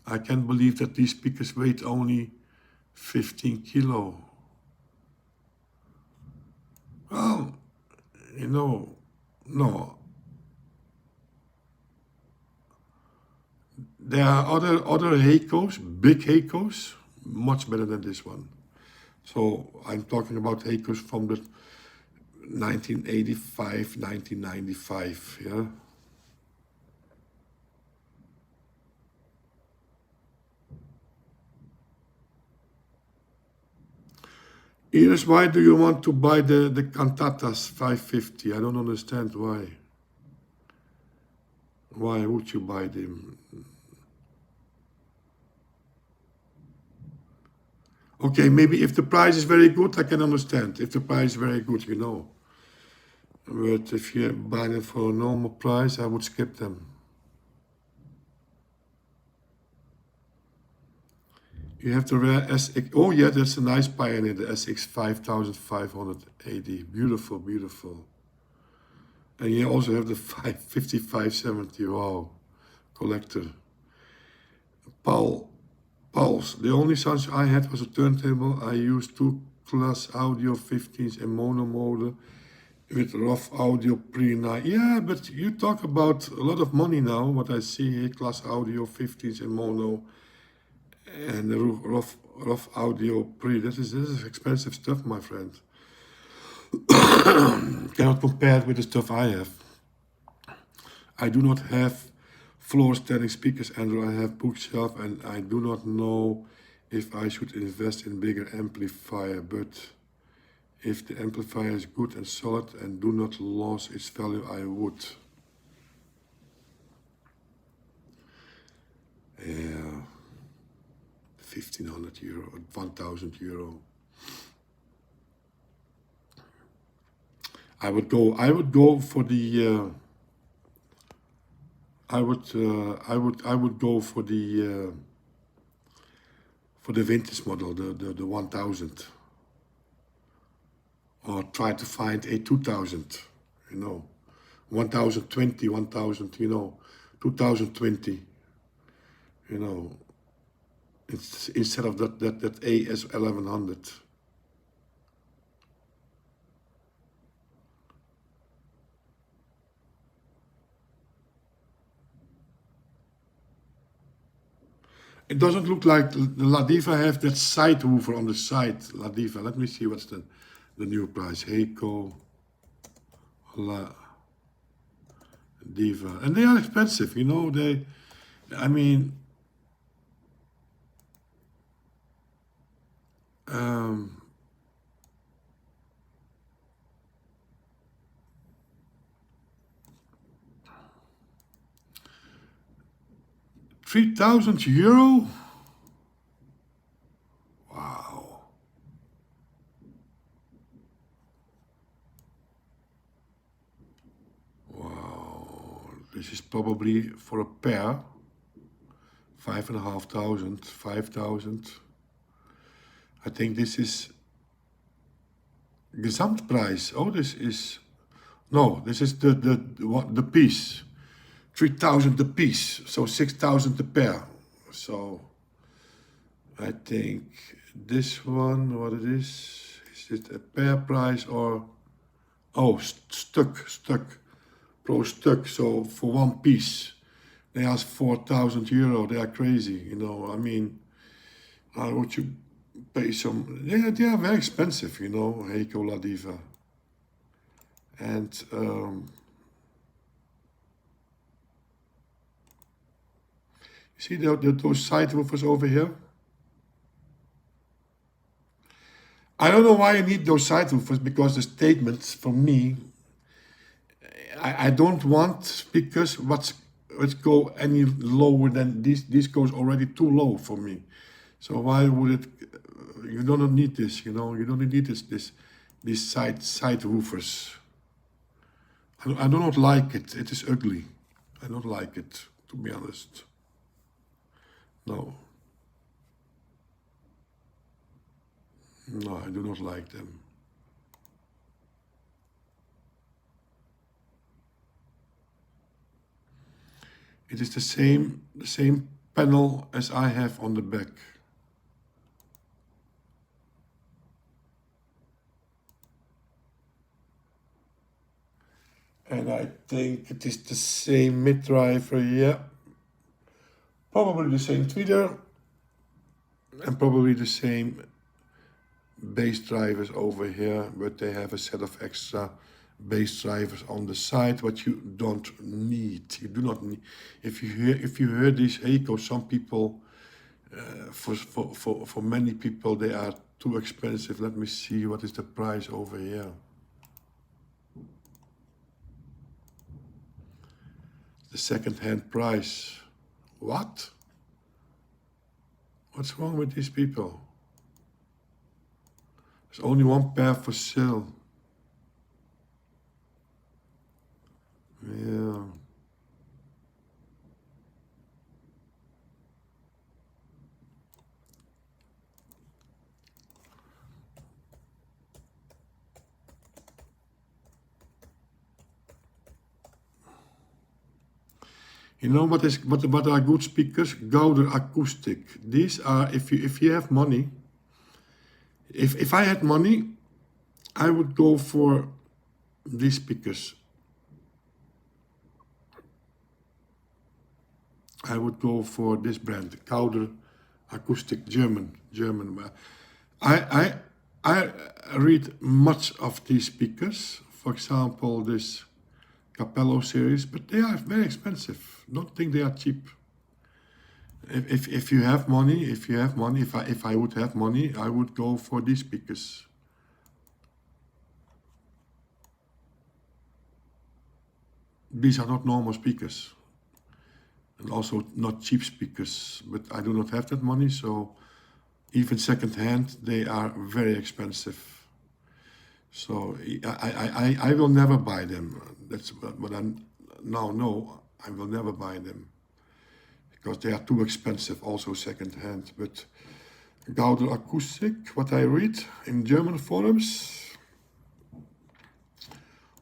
I can't believe that these speakers weight only 15 kilo. Well, you know, no. There are other Heikos, big Heikos, much better than this one. So I'm talking about Heikos from the 1985, 1995, yeah. Iris, why do you want to buy the Cantatas 550? I don't understand why. Why would you buy them? Okay, maybe if the price is very good, I can understand. If the price is very good, you know. But if you buy them for a normal price, I would skip them. You have the rare SX. Oh yeah, that's a nice Pioneer, the SX 5580. Beautiful, beautiful. And you also have the 5570. Wow, collector. Paul, Pulse. The only sounds I had was a turntable. I used two Class Audio 15s in mono mode with rough audio pre-9. Yeah, but you talk about a lot of money now. What I see here, Class Audio 15s in mono and the rough audio pre. This is expensive stuff, my friend. Cannot compare it with the stuff I have. I do not have floor standing speakers, Andrew. I have bookshelf, and I do not know if I should invest in bigger amplifier, but if the amplifier is good and solid and do not lose its value, I would. Yeah, 1,500 euro, 1,000 euro. I would go for the. I would go for the vintage model, the 1000, or try to find a 2000, you know, 1020, 1000, you know, 2020, you know, it's instead of that AS 1100. It doesn't look like the Ladiva have that side woofer on the side. Ladiva, let me see what's the new price. Heiko, Ladiva, and they are expensive. You know, I mean, 3,000 euro. Wow. Wow. This is probably for a pair. 5,500, 5,000. I think this is Gesamtpreis. Oh, this is no. This is the piece. 3,000 a piece, so 6,000 a pair. So I think this one, what it is it a pair price or, oh, stuck, pro stuck, so for one piece, they ask 4,000 euro, they are crazy, you know, I mean, how would you pay some, they are very expensive, you know, Heiko Ladiva. And, see those side woofers over here? I don't know why you need those side woofers, because the statements for me, I don't want speakers let's go any lower than this. This goes already too low for me. So why would it? You don't need this, you know. You don't need these side woofers. I do not like it. It is ugly. I don't like it, to be honest. No. No, I do not like them. It is the same panel as I have on the back. And I think it is the same mid driver here. Probably the same tweeter. And probably the same bass drivers over here, but they have a set of extra bass drivers on the side, what you don't need. You do not need. If you hear these Heiko, some people, for many people, they are too expensive. Let me see what is the price over here. The second-hand price. What? What's wrong with these people? There's only one pair for sale. Yeah. You know what are good speakers? Gauder acoustic. These are if you have money. If I had money, I would go for these speakers. I would go for this brand, Gauder acoustic, German. I I read much of these speakers. For example, this Capello series, but they are very expensive. Don't think they are cheap. If you have money, if I would have money, I would go for these speakers. These are not normal speakers, and also not cheap speakers. But I do not have that money, so even second hand, they are very expensive. So I will never buy them. That's what I now know. I will never buy them because they are too expensive, also second hand. But Gauder acoustic, what I read in German forums,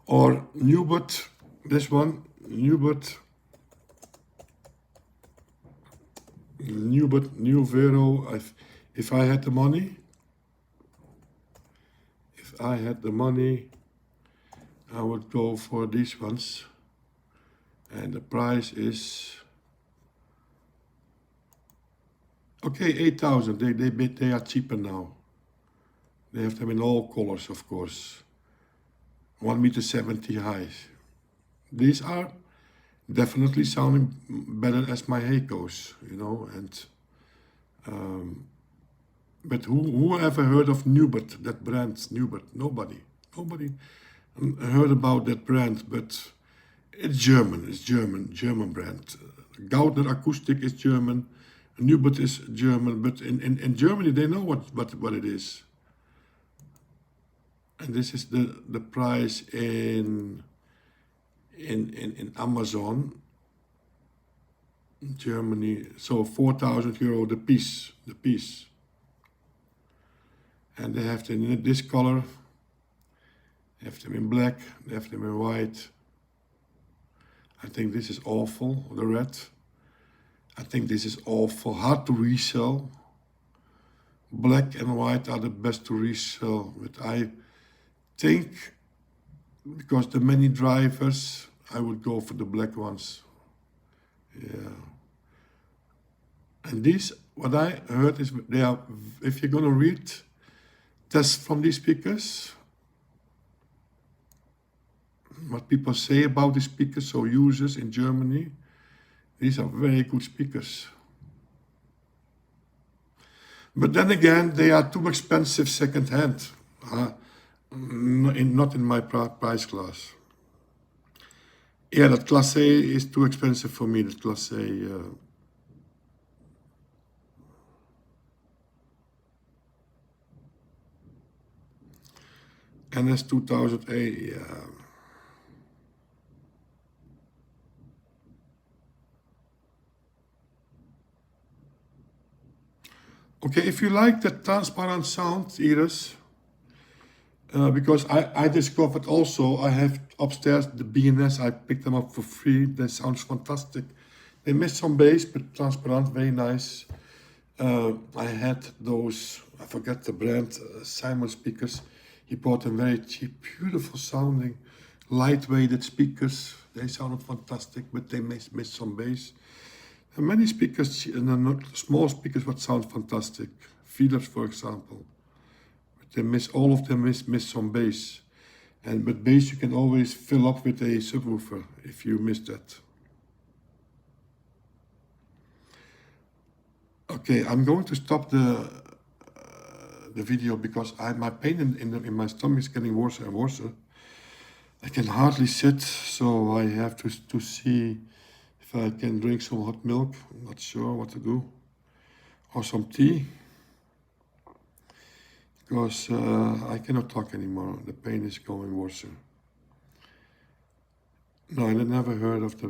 or Newbert, this one, Newbert, New Vero. If I had the money, I would go for these ones. And the price is okay, 8,000. They are cheaper now. They have them in all colors, of course. 1.70 meter high. These are definitely sounding better as my Heikos, you know. And but who ever heard of Newbert? That brand, Newbert? Nobody heard about that brand. But it's German. It's German brand. Gauder acoustic is German. Newbert is German. But in Germany they know what it is. And this is the price in Amazon, Germany. So 4,000 euro the piece. And they have them in this color. They have them in black. They have them in white. I think this is awful. The red. I think this is awful. Hard to resell. Black and white are the best to resell. But I think, because the many drivers, I would go for the black ones. Yeah. And these, what I heard is they are, if you're gonna read tests from these speakers, what people say about these speakers, so users in Germany, these are very good speakers. But then again, they are too expensive second hand. Not in my price class. Yeah, that Class A is too expensive for me, that Class A. NS 2000A, yeah. Okay, if you like the transparent sound, Iris, because I discovered also, I have upstairs the BNS, I picked them up for free. They sound fantastic. They miss some bass, but transparent, very nice. I had those, I forget the brand, Simon speakers. He bought them very cheap, beautiful sounding, lightweighted speakers. They sounded fantastic, but they miss some bass. And many speakers, small speakers, would sound fantastic. Feelers, for example. They miss, all of them miss some bass. But bass you can always fill up with a subwoofer if you miss that. Okay, I'm going to stop the video because my pain in my stomach is getting worse and worse. I can hardly sit, so I have to see if I can drink some hot milk. I'm not sure what to do. Or some tea. because I cannot talk anymore. The pain is going worse. No, I never heard of the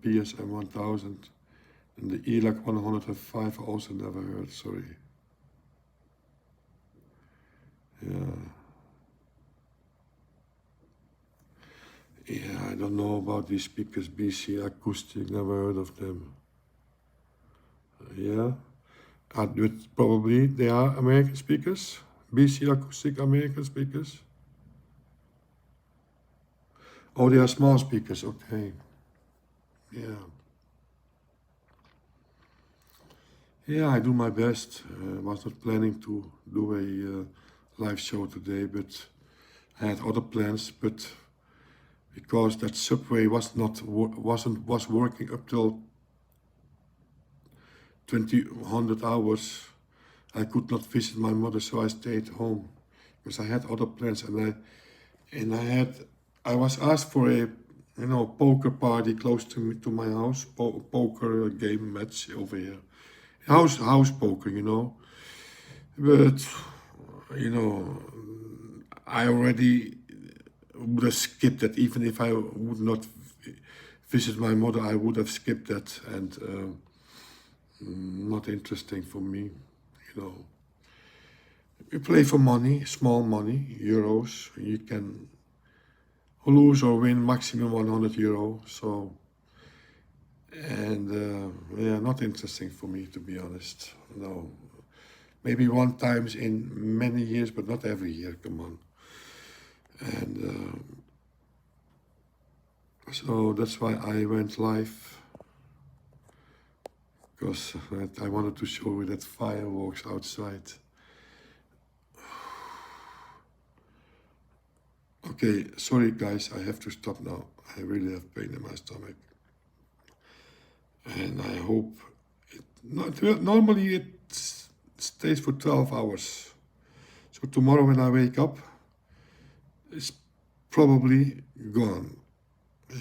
PSM 1000 and the ELAC 105. I also never heard. Sorry. Yeah, I don't know about these speakers. BC Acoustic. Never heard of them. Yeah, probably they are American speakers. BC Acoustic American speakers. Oh, they are small speakers. Okay. Yeah. Yeah, I do my best. Was not planning to do a live show today, but I had other plans. But because that subway was working up till 2000 hours, I could not visit my mother, so I stayed home because I had other plans, and I was asked for a poker party close to my house, poker game match over here, house poker, but I already would have skipped that. Even if I would not visit my mother, I would have skipped that, and not interesting for me. You play for money, small money, euros. You can lose or win maximum 100 euro. So, and yeah, not interesting for me, to be honest. No, maybe one times in many years, but not every year. Come on. And so that's why I went live, because I wanted to show you that fireworks outside. Okay, sorry guys, I have to stop now. I really have pain in my stomach. And I hope, normally it stays for 12 hours. So tomorrow when I wake up, it's probably gone.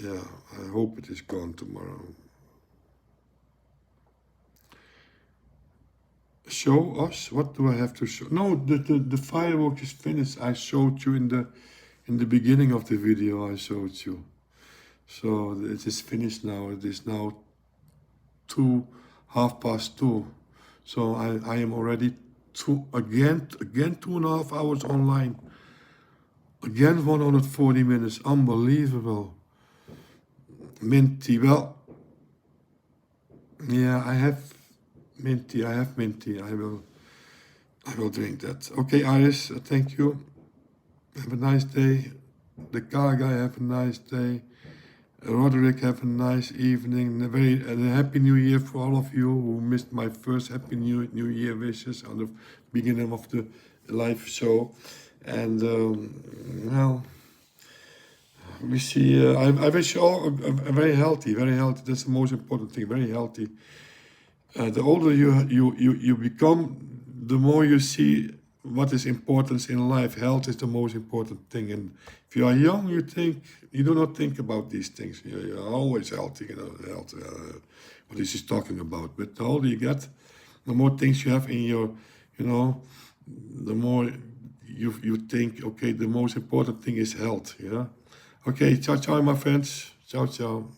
Yeah, I hope it is gone tomorrow. Show us? What do I have to show? No, the firework is finished. I showed you in the beginning of the video. I showed you. So it is finished now. It is now 2:30. So I am already again 2.5 hours online. Again 140 minutes. Unbelievable. Minty. Well, yeah, I have minty. I will drink that. Okay, Iris, thank you. Have a nice day. The car guy, have a nice day. Roderick, have a nice evening. And a happy new year for all of you who missed my first happy new year wishes on the beginning of the live show. And well, we see. I wish you all a very healthy. That's the most important thing. Very healthy. The older you become, the more you see what is important in life. Health is the most important thing. And if you are young, you do not think about these things. You're always healthy, health. What is he talking about? But the older you get, the more things you have in your, the more you think, okay, the most important thing is health. Yeah. Okay, ciao, ciao, my friends. Ciao, ciao.